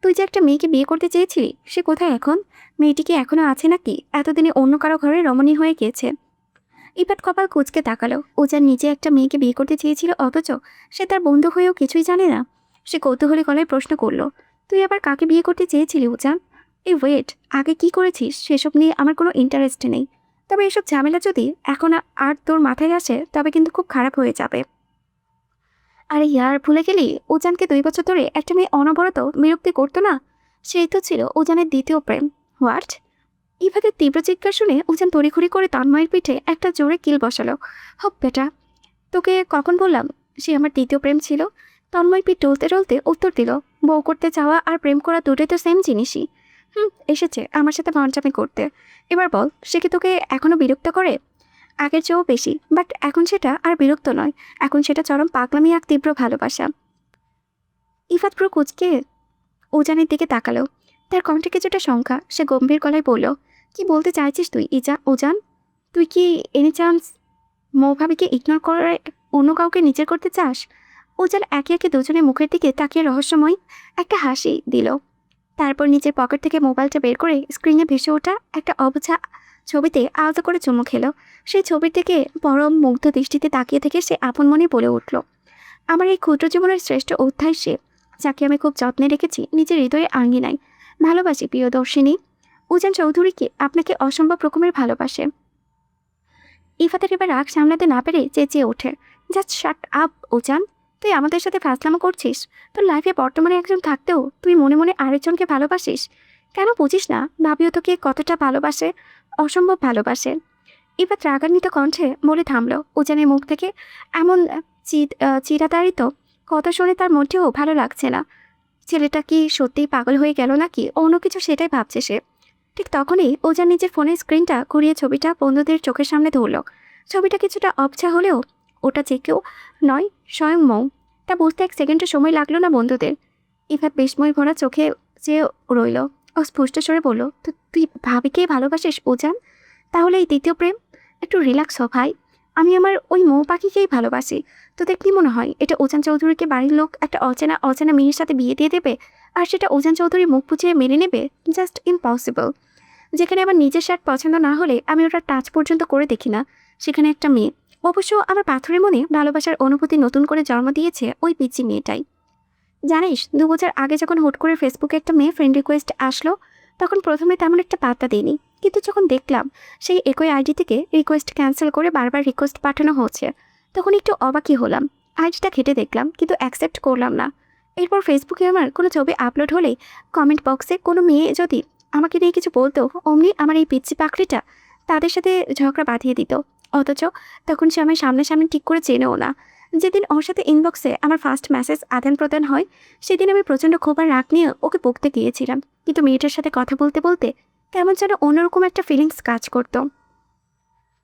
তুই যে একটা মেয়েকে বিয়ে করতে চেয়েছিলি, সে কোথায় এখন? মেয়েটি কি এখনো আছে নাকি এতদিনে অন্য কারো ঘরে রমণী হয়ে গিয়েছে? ইফাত কপাল কুঁচকে তাকালো। ওজান নিজে একটা মেয়েকে বিয়ে করতে চেয়েছিল, অথচ সে তার বন্ধু হয়েও কিছুই জানে না। সে কৌতূহলী গলায় প্রশ্ন করলো, তুই আবার কাকে বিয়ে করতে চেয়েছিলি ওজান? এই ওয়েট, আগে কি করেছিস সেসব নিয়ে আমার কোনো ইন্টারেস্ট নেই। তবে এসব ঝামেলা যদি এখন আর তোর মাথায় আসে তবে কিন্তু খুব খারাপ হয়ে যাবে। আরে ইয়ার, ভুলে গেলি ওজানকে 2 বছর ধরে একটা মেয়ে অনবরত বিরক্তি করতো না? সেই তো ছিল ওজানের দ্বিতীয় প্রেম। হোয়াট? ইভাদের তীব্র চিৎকার শুনে উজান তড়িঘড়ি করে তন্ময়ের পিঠে একটা জোরে কিল বসালো। হপ বেটা, তোকে কখন বললাম সে আমার দ্বিতীয় প্রেম ছিল? তন্ময় পিঠ টলতে টলতে উত্তর দিল, বউ করতে চাওয়া আর প্রেম করা দুটোই তো সেম জিনিসই। এসেছে আমার সাথে ভণ্ডামি করতে। এবার বল, সে কি তোকে এখনো বিরক্ত করে? আগের চেয়েও বেশি, বাট এখন সেটা আর বিরক্ত নয়, এখন সেটা চরম পাগলামি আর তীব্র ভালোবাসা। ইফাত পুরো কুচকে ওজানের দিকে তাকালো। তার কণ্ঠে কিছুটা শঙ্কা। সে গম্ভীর গলায় বলল, কি বলতে চাইছিস তুই ওজান? তুই কি এনি চান্স মৌভাবিকে ইগনোর করে অন্য কাউকে নিজের করতে চাস? ওজান একে একে দুজনের মুখের দিকে তাকিয়ে রহস্যময় একটা হাসি দিল। তারপর নিজের পকেট থেকে মোবাইলটা বের করে স্ক্রিনে ভেসে ওঠা একটা অবছা ছবিতে আলাদা করে চুমু খেলো। সেই ছবির থেকে পরম মুগ্ধ দৃষ্টিতে তাকিয়ে থেকে সে আপন মনে বলে উঠল, আমার এই ক্ষুদ্র জীবনের শ্রেষ্ঠ অধ্যায় সে, যাকে আমি খুব যত্নে রেখেছি নিজের হৃদয়ে আঙ্গিনায়। ভালোবাসি প্রিয়দর্শিনী। উজান চৌধুরীকে আপনাকে অসম্ভব রকমের ভালোবাসে। ইফাতের এবার রাগ সামলাতে না পেরে চেঁচিয়ে ওঠে, জাস্ট শাট আপ উজান। তুই আমাদের সাথে ফাজলামো করছিস? তোর লাইফে বর্তমানে একজন থাকতেও তুই মনে মনে আরেকজনকে ভালোবাসিস? কেন বুঝিস না ভাবিও তোকে কতটা ভালোবাসে, অসম্ভব ভালোবাসে। ইফাত রাগান্বিত কণ্ঠে বলে থামল। উজানের মুখ থেকে এমন চিরাতাড়িত কথা শুনে তার মোটেও ভালো লাগছে না। ছেলেটা কি সত্যিই পাগল হয়ে গেল নাকি অন্য কিছু, সেটাই ভাবছে সে। ঠিক তখনই ওজান নিজের ফোনের স্ক্রিনটা ঘুরিয়ে ছবিটা বন্ধুদের চোখের সামনে ধরল। ছবিটা কিছুটা অবছা হলেও ওটা যে কেউ নয়, স্বয়ং মৌ। তা বুঝতে 1 সেকেন্ডও সময় লাগলো না বন্ধুদের। ইফাত বিস্ময় ভরা চোখে চেয়ে রইল। অস্পষ্ট স্বরে বলল, তুই ভাবিকেই ভালোবাসিস ওজান? তাহলে এই দ্বিতীয় প্রেম? একটু রিল্যাক্স হ ভাই। আমি আমার ওই মৌ পাখিকেই ভালোবাসি। তোদের কি মনে হয় এটা ওজান চৌধুরীকে বাড়ির লোক একটা অচেনা অচেনা মেয়ের সাথে বিয়ে দিয়ে দেবে আর সেটা ওজান চৌধুরী মুখ পুছিয়ে মেনে নেবে? Just impossible. যেখানে আমার নিজের শার্ট পছন্দ না হলে আমি ওটা টাচ পর্যন্ত করে দেখি না, সেখানে একটা মেয়ে, অবশ্য আমার পাথরের মনে ভালোবাসার অনুভূতি নতুন করে জন্ম দিয়েছে ওই পিচ্চি মেয়েটাই। জানিস 2 বছর আগে যখন হুট করে ফেসবুকে একটা মেয়ে ফ্রেন্ড রিকোয়েস্ট আসলো, তখন প্রথমে তেমন একটা পাত্তা দিইনি, কিন্তু যখন দেখলাম সেই একই আইডি থেকে রিকোয়েস্ট ক্যান্সেল করে বারবার রিকোয়েস্ট পাঠানো হচ্ছে, তখন একটু অবাকই হলাম। আইডিটা ঘেটে দেখলাম কিন্তু অ্যাকসেপ্ট করলাম না। এরপর ফেসবুকে আমার কোনো ছবি আপলোড হলেই কমেন্ট বক্সে কোনো মেয়ে যদি আমাকে নিয়ে কিছু বলতো, অমনি আমার এই পিচ্চি পাখড়িটা তাদের সাথে ঝগড়া বাঁধিয়ে দিত। অথচ তখন সে আমার সামনাসামনি ঠিক করে চেনেও না। যেদিন ওর সাথে ইনবক্সে আমার ফার্স্ট মেসেজ আদান প্রদান হয়, সেদিন আমি প্রচণ্ড ক্ষোভ আর রাগ নিয়ে ওকে বকতে গিয়েছিলাম, কিন্তু মেয়েটার সাথে কথা বলতে বলতে কেমন যেন অন্যরকম একটা ফিলিংস কাজ করত।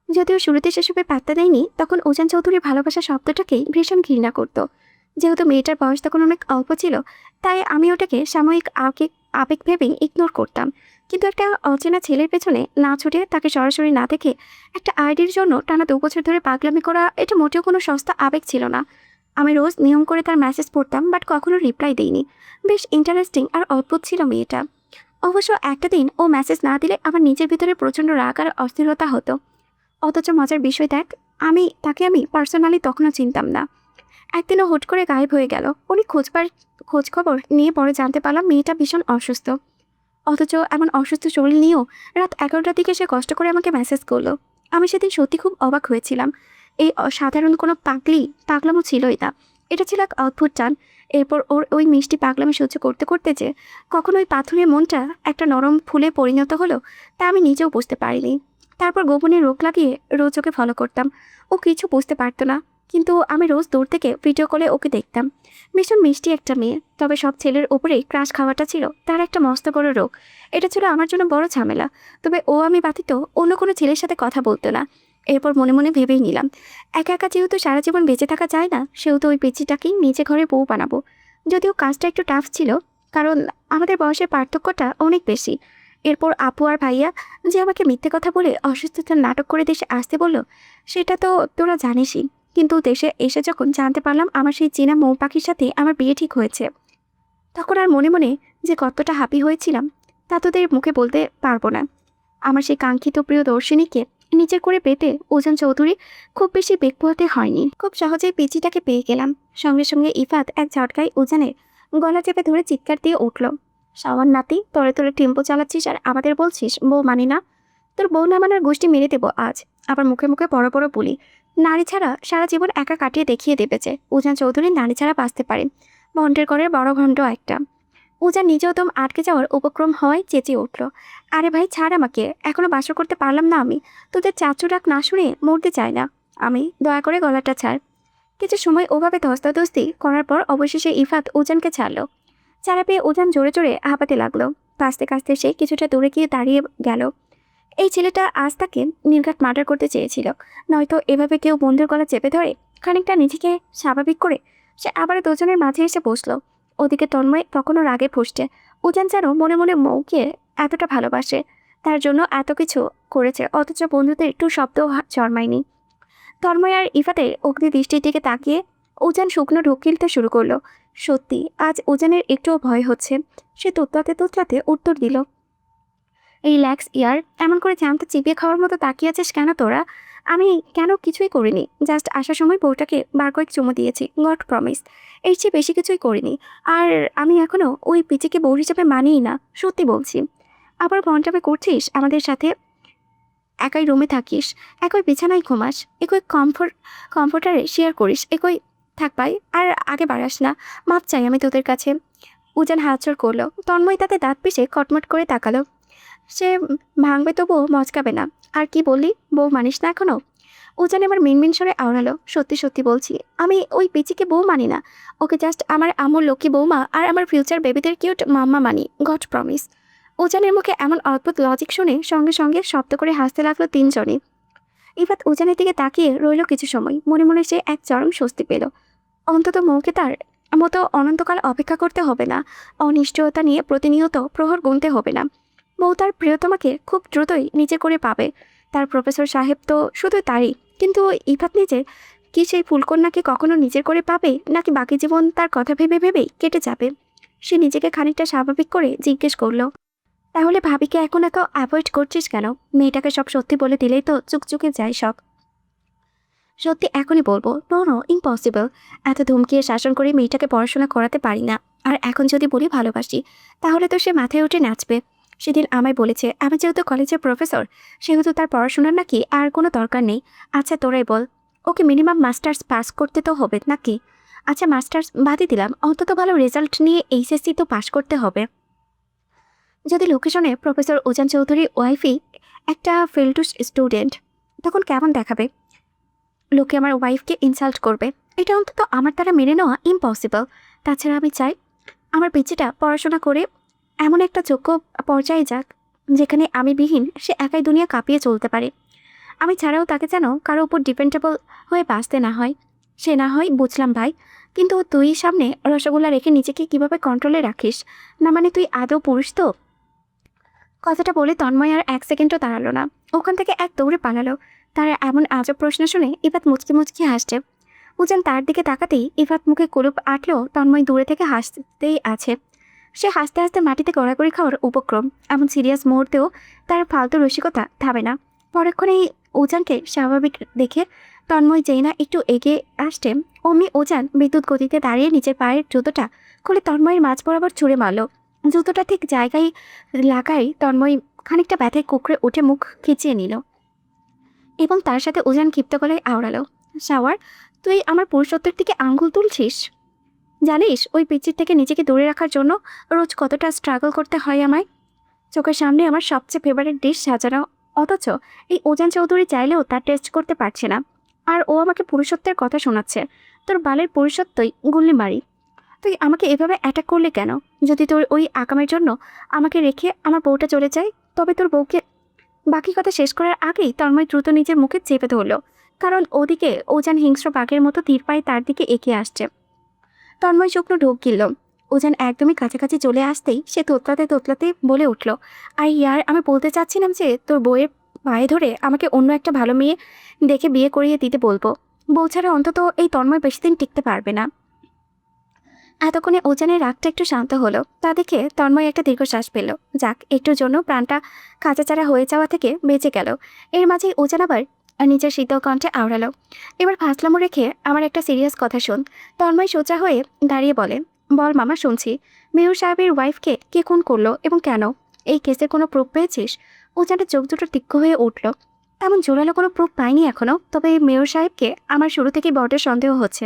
যদিও শুরুতে সেসবে পাত্তা দেয়নি, তখন ওজান চৌধুরীর ভালোবাসা শব্দটাকেই ভীষণ ঘৃণা করত। যেহেতু মেয়েটার বয়স তখন অনেক অল্প ছিল, তাই আমি ওটাকে সাময়িক আবেগ ভেবেই ইগনোর করতাম। কিন্তু একটা অচেনা ছেলের পেছনে না ছুটে তাকে সরাসরি না দেখে একটা আইডির জন্য টানা 2 বছর ধরে পাগলামি করা, এটা মোটেও কোনো সস্তা আবেগ ছিল না। আমি রোজ নিয়ম করে তার মেসেজ পড়তাম, বাট কখনো রিপ্লাই দিইনি। বেশ ইন্টারেস্টিং আর অদ্ভুত ছিল মেয়েটা। অবশ্য একটা দিন ও মেসেজ না দিলে আমার নিজের ভিতরে প্রচণ্ড রাগ আর অস্থিরতা হতো। অথচ মজার বিষয় দেখ, তাকে আমি পার্সোনালি তখনও চিনতাম না। একদিনও হুট করে গায়েব হয়ে গেল। উনি খোঁজ খবর নিয়ে পরে জানতে পারলাম মেয়েটা ভীষণ অসুস্থ। অথচ এমন অসুস্থ শরীর নিয়েও রাত 11টার দিকে সে কষ্ট করে আমাকে মেসেজ করলো। আমি সেদিন সত্যি খুব অবাক হয়েছিলাম। এই সাধারণ কোনো পাগলামো ছিলই না, এটা ছিল এক অদ্ভুত টান। এরপর ওর ওই মিষ্টি পাগলামি সহ্য করতে করতে যে কখন ওই পাথরের মনটা একটা নরম ফুলে পরিণত হলো, তা আমি নিজেও বুঝতে পারিনি। তারপর গোপনে রোগ লাগিয়ে রোজ ওকে ফলো করতাম। ও কিছু বুঝতে পারতো না, কিন্তু আমি রোজ দূর থেকে ভিডিও কলে ওকে দেখতাম। ভীষণ মিষ্টি একটা মেয়ে, তবে সব ছেলের ওপরেই ক্রাশ খাওয়াটা ছিল তার একটা মস্ত বড় রোগ। এটা ছিল আমার জন্য বড় ঝামেলা। তবে ও আমি ব্যতীত অন্য কোনো ছেলের সাথে কথা বলতো না। এরপর মনে মনে ভেবেই নিলাম, একা একা যেহেতু সারা জীবন বেঁচে থাকা যায় না, সেহেতু ওই পিচ্চিটাকেই নিজে ঘরে বউ বানাবো। যদিও কাজটা একটু টাফ ছিল, কারণ আমাদের বয়সের পার্থক্যটা অনেক বেশি। এরপর আপু আর ভাইয়া যে আমাকে মিথ্যে কথা বলে অসুস্থতার নাটক করে দেশে আসতে বলল, সেটা তো তোরা জানিসই। কিন্তু দেশে এসে যখন জানতে পারলাম আমার সেই চীনা মৌ পাখির সাথে আমার বিয়ে ঠিক হয়েছে, তখন আর মনে মনে যে কতটা হ্যাপি হয়েছিলাম তা তোদের মুখে বলতে পারবো না। আমার সেই কাঙ্ক্ষিত প্রিয় দর্শিনীকে নিজের করে পেতে ওজন চৌধুরী খুব বেশি বেগ পোহাতে হয়নি। খুব সহজেই পিচিটাকে পেয়ে গেলাম। সঙ্গে সঙ্গে ইফাত এক ঝটকায় ওজনের গলা চেপে ধরে চিৎকার দিয়ে উঠল, শাওয়ার নাতি, তরে তরে টেম্পো চালাচ্ছিস আর আমাদের বলছিস বউ মানি না? তোর বউ না মানার গোষ্ঠী মেরে দেবো আজ। আবার মুখে মুখে বড় বড় বলি, নারী ছাড়া সারা জীবন একা কাটিয়ে দেখিয়ে দেবে যে উজান চৌধুরী নারী ছাড়া বাঁচতে পারে। ভণ্ডের ঘরের বড় ভণ্ড একটা। উজান নিজেও দম আটকে যাওয়ার উপক্রম হওয়ায় চেঁচিয়ে উঠল, আরে ভাই ছাড় আমাকে, এখনো বাসর করতে পারলাম না আমি। তোদের চাচু ডাক না শুনে মরতে চাই না আমি, দয়া করে গলাটা ছাড়। কিছু সময় ওভাবে ধস্তাধস্তি করার পর অবশেষে ইফাত উজানকে ছাড়লো। ছাড়া পেয়ে উজান জোরে জোরে হাঁপাতে লাগলো। কাঁচতে কাঁচতে সে কিছুটা দূরে গিয়ে দাঁড়িয়ে গেল। এই ছেলেটা আজ তাকে নির্ঘাত মার্ডার করতে চেয়েছিল, নয়তো এভাবে কেউ বন্ধুর গলা চেপে ধরে। খানিকটা নিজেকে স্বাভাবিক করে সে আবার দুজনের মাঝে এসে বসলো। ওদিকে তন্ময় তখনও রাগে ফুঁসছে। উজান যেন মনে মনে মৌকে এতটা ভালোবাসে, তার জন্য এত কিছু করেছে, অথচ বন্ধুদের একটু শব্দও জন্মায়নি। তন্ময় আর ইফাতের অগ্নি দৃষ্টির দিকে তাকিয়ে উজান শুকনো ঢোক গিলতে শুরু করলো। সত্যি আজ উজানের একটুও ভয় হচ্ছে। সে তোতলাতে তোতলাতে উত্তর দিল, রিল্যাক্স ইয়ার, এমন করে জ্যামটা চিবিয়ে খাওয়ার মতো তাকিয়ে আছিস কেন তোরা? আমি কেন কিছুই করিনি, জাস্ট আসার সময় বউটাকে বার কয়েক চুমু দিয়েছি, গড প্রমিস। এর চেয়ে বেশি কিছুই করিনি। আর আমি এখনও ওই পিচিকে বউ হিসেবে মানিই না, সত্যি বলছি। আবার ঘন্টাবে করছিস আমাদের সাথে, একই রুমে থাকিস, একই বিছানায় ঘুমাস, একই কমফোর্টারে শেয়ার করিস, একই থাক ভাই, আর আগে বাড়াস না, মাপ চাই আমি তোদের কাছে। উজান হাতছড় করলো। তন্ময় তাতে দাঁত পিষে কটমট করে তাকালো। সে ভাঙবে তবুও মচকাবে না। আর কি বললি, বউ মানিস না এখনো? উজান এবার মিনমিন সরে আওড়ালো, সত্যি সত্যি বলছি, আমি ওই পিচিকে বউ মানি না। ওকে জাস্ট আমার আমর লক্ষ্মী বৌমা আর আমার ফিউচার বেবিদের কিউট মাম্মা মানি, গড প্রমিস। উজানের মুখে এমন অদ্ভুত লজিক শুনে সঙ্গে সঙ্গে শব্দ করে হাসতে লাগলো তিনজনই। ইফাত উজানের দিকে তাকিয়ে রইল কিছু সময়। মনে মনে সে এক চরম স্বস্তি পেল। অন্তত মৌকে তার মতো অনন্তকাল অপেক্ষা করতে হবে না, অনিশ্চয়তা নিয়ে প্রতিনিয়ত প্রহর গুনতে হবে না। বউ তার প্রিয়তমাকে খুব দ্রুতই নিজে করে পাবে। তার প্রফেসর সাহেব তো শুধু তারই, কিন্তু ইফাত নিজে কি সেই ফুলকন্যাকে কখনো নিজের করে পাবে, নাকি বাকি জীবন তার কথা ভেবে ভেবেই কেটে যাবে? সে নিজেকে খানিকটা স্বাভাবিক করে জিজ্ঞেস করলো, তাহলে ভাবিকে এখন এত অ্যাভয়েড করছিস কেন? মেয়েটাকে সব সত্যি বলে দিলেই তো চুকচুকে যায় সব। সত্যি এখনই বলবো, নো নো, ইম্পসিবল। এত ধমকিয়ে শাসন করে মেয়েটাকে পড়াশোনা করাতে পারি না। আর এখন যদি বলি ভালোবাসি, তাহলে তো সে মাথায় উঠে নাচবে। সেদিন আমায় বলেছে আমি যেহেতু কলেজের প্রফেসর, সেহেতু তার পড়াশোনার নাকি আর কোনো দরকার নেই। আচ্ছা তোরাই বল, ওকে মিনিমাম মাস্টার্স পাস করতে তো হবে নাকি? আচ্ছা মাস্টার্স বাদই দিলাম, অন্তত ভালো রেজাল্ট নিয়ে এইচএসসি তো পাস করতে হবে। যদি লোকেশনে প্রফেসর উজান চৌধুরীর ওয়াইফই একটা ফেলটু স্টুডেন্ট, তখন কেমন দেখাবে? লোকে আমার ওয়াইফকে ইনসাল্ট করবে, এটা অন্তত আমার দ্বারা মেনে নেওয়া ইম্পসিবল। তাছাড়া আমি চাই আমার পিচিটা পড়াশোনা করে এমন একটা যোগ্য পর্যায়ে যাক, যেখানে আমি বিহীন সে একাই দুনিয়া কাঁপিয়ে চলতে পারে। আমি ছাড়াও তাকে যেন কারো উপর ডিপেন্ডেবল হয়ে বাঁচতে না হয়। সে না হয় বুঝলাম ভাই, কিন্তু তুই সামনে রসগোল্লা রেখে নিজেকে কিভাবে কন্ট্রোলে রাখিস? না মানে তুই আদৌ পুরুষ তো? কথাটা বলে তন্ময় আর এক সেকেন্ডও দাঁড়ালো না, ওখান থেকে এক দৌড়ে পালালো। তার এমন আজব প্রশ্ন শুনে ইফাত মুচকি মুচকি হাসছে। উজান তার দিকে তাকাতেই ইফাত মুখে কুলুপ আটলেও তন্ময় দূরে থেকে হাসতেই আছে। সে হাসতে হাসতে মাটিতে গড়াগড়ি খাওয়ার উপক্রম। এমন সিরিয়াস মুহূর্তেও তার ফালতু রসিকতা থামে না। পরক্ষণেই উজানকে স্বাভাবিক দেখে তন্ময় যেই না একটু এগিয়ে আসছে, অমনি উজান বিদ্যুৎ গতিতে দাঁড়িয়ে নিজের পায়ের জুতোটা খুলে তন্ময়ের মাঝ বরাবর ছুঁড়ে মারল। জুতোটা ঠিক জায়গায় লাগাই তন্ময় খানিকটা ব্যথায় কুকড়ে উঠে মুখ খিচিয়ে নিল এবং তার সাথে উজান ক্ষিপ্ত গলায় আওড়ালো, শাওয়ার, তুই আমার পুরুষত্বের দিকে আঙ্গুল তুলছিস? জানিস ওই পিচির থেকে নিজেকে দূরে রাখার জন্য রোজ কতটা স্ট্রাগল করতে হয় আমায়? চোখের সামনে আমার সবচেয়ে ফেভারিট ডিশ সাজানো, অথচ এই উজান চৌধুরী চাইলেও তা টেস্ট করতে পারছে না। আর ও আমাকে পুরুষত্বের কথা শোনাচ্ছে। তোর বালের পুরুষত্বই গুল্লি মারি। তুই আমাকে এভাবে অ্যাটাক করলে কেন? যদি তোর ওই আকামের জন্য আমাকে রেখে আমার বউটা চলে যায়, তবে তোর বউকে। বাকি কথা শেষ করার আগেই তন্ময় দ্রুত নিজের মুখে চেপে ধরল, কারণ ওদিকে ওজান হিংস্র বাঘের মতো তীর পায়ে তার দিকে এগিয়ে আসছে। তন্ময় শুকনো ঢোক গিলল। ওজান একদমই কাছাকাছি চলে আসতেই সে তোতলাতে তোতলাতে বলে উঠল, আর ইয়ার, আমি বলতে চাচ্ছিলাম যে তোর বউয়ের পায়ে ধরে আমাকে অন্য একটা ভালো মেয়ে দেখে বিয়ে করিয়ে দিতে বলবো। বউ ছাড়া অন্তত এই তন্ময় বেশি দিন টিকতে পারবে না। এতক্ষণে ওজানের রাগটা একটু শান্ত হলো। তা দেখে তন্ময় একটা দীর্ঘশ্বাস পেল। যাক, একটুর জন্য প্রাণটা কাঁচাচারা হয়ে যাওয়া থেকে বেঁচে গেল। এর মাঝেই ওজান আবার নিজের শীতল কণ্ঠে আওড়ালো, এবার ফাঁসলামো রেখে আমার একটা সিরিয়াস কথা শোন। তন্ময় সোজা হয়ে দাঁড়িয়ে বলে, বল মামা, শুনছি। মেয়র সাহেবের ওয়াইফকে কে খুন করলো এবং কেন? এই কেসের কোনো প্রুফ পেয়েছিস? ওজানের চোখ দুটো তীক্ষ্ণ হয়ে উঠল। তেমন জোরালো কোনো প্রুফ পাইনি এখনো, তবে মেয়র সাহেবকে আমার শুরু থেকেই বড় সন্দেহ হচ্ছে।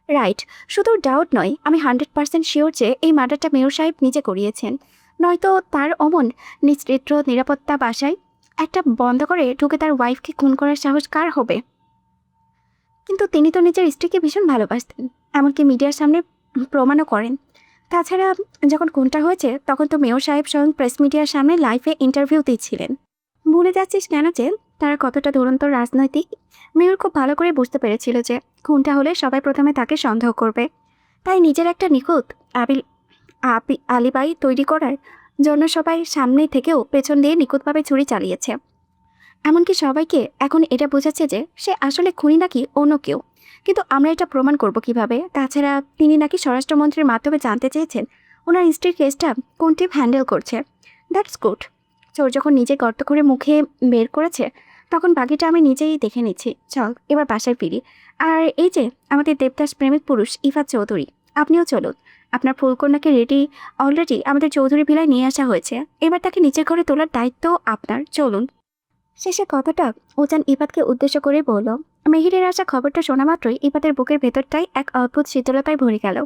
রাইট, শুধু ডাউট নয়, আমি 100% শিওর যে এই মার্ডারটা মেয়র সাহেব নিজে করিয়েছেন। নয়তো তার অমন নিশ্চিত্র নিরাপত্তা বাসায় একটা বন্ধ করে ঢুকে তার ওয়াইফকে খুন করার সাহস কার হবে? কিন্তু তিনি তো নিজের স্ত্রীকে ভীষণ ভালোবাসতেন, এমনকি মিডিয়ার সামনে প্রমাণও করেন। তাছাড়া যখন খুনটা হয়েছে তখন তো মেয়র সাহেব স্বয়ং প্রেস মিডিয়ার সামনে লাইভে ইন্টারভিউ দিচ্ছিলেন। ভুলে যাচ্ছিস কেন যে তারা কতটা দুরন্ত রাজনৈতিক? মেয়র খুব ভালো করে বুঝতে পেরেছিল যে খুনটা হলে সবাই প্রথমে তাকে সন্দেহ করবে, তাই নিজের একটা নিখুঁত আলিবাই তৈরি করার জন্য সবাই সামনে থেকেও পেছন দিয়ে নিখুঁতভাবে ছুরি চালিয়েছে। এমনকি সবাইকে এখন এটা বোঝাচ্ছে যে সে আসলে খুনি নাকি অন্য কেউ। কিন্তু আমরা এটা প্রমাণ করব কিভাবে? তাছাড়া তিনি নাকি স্বরাষ্ট্রমন্ত্রীর মাধ্যমে জানতে চেয়েছেন ওনার স্ত্রীর কেসটা কোন টিম হ্যান্ডেল করছে। That's good. চোর যখন নিজে গর্ত করে মুখে বের করেছে তখন বাকিটা আমি নিজেই দেখে নিচ্ছি। চল এবার বাসায় ফিরি। আর এই যে আমাদের দেবদাস প্রেমিক পুরুষ ইফাত চৌধুরী, আপনিও চলুন। আপনার ফুলকন্যাকে অলরেডি আমাদের চৌধুরী ভিলায় নিয়ে আসা হয়েছে। এবার তাকে নিচের ঘরে তোলার দায়িত্ব আপনার, চলুন। শেষে কথাটা ওজান ইফাতকে উদ্দেশ্য করে বলল। মেহিরের আসা খবরটা শোনা মাত্রই ইফাতের বুকের ভেতরটাই এক অদ্ভুত শীতলতায় ভরে গেল।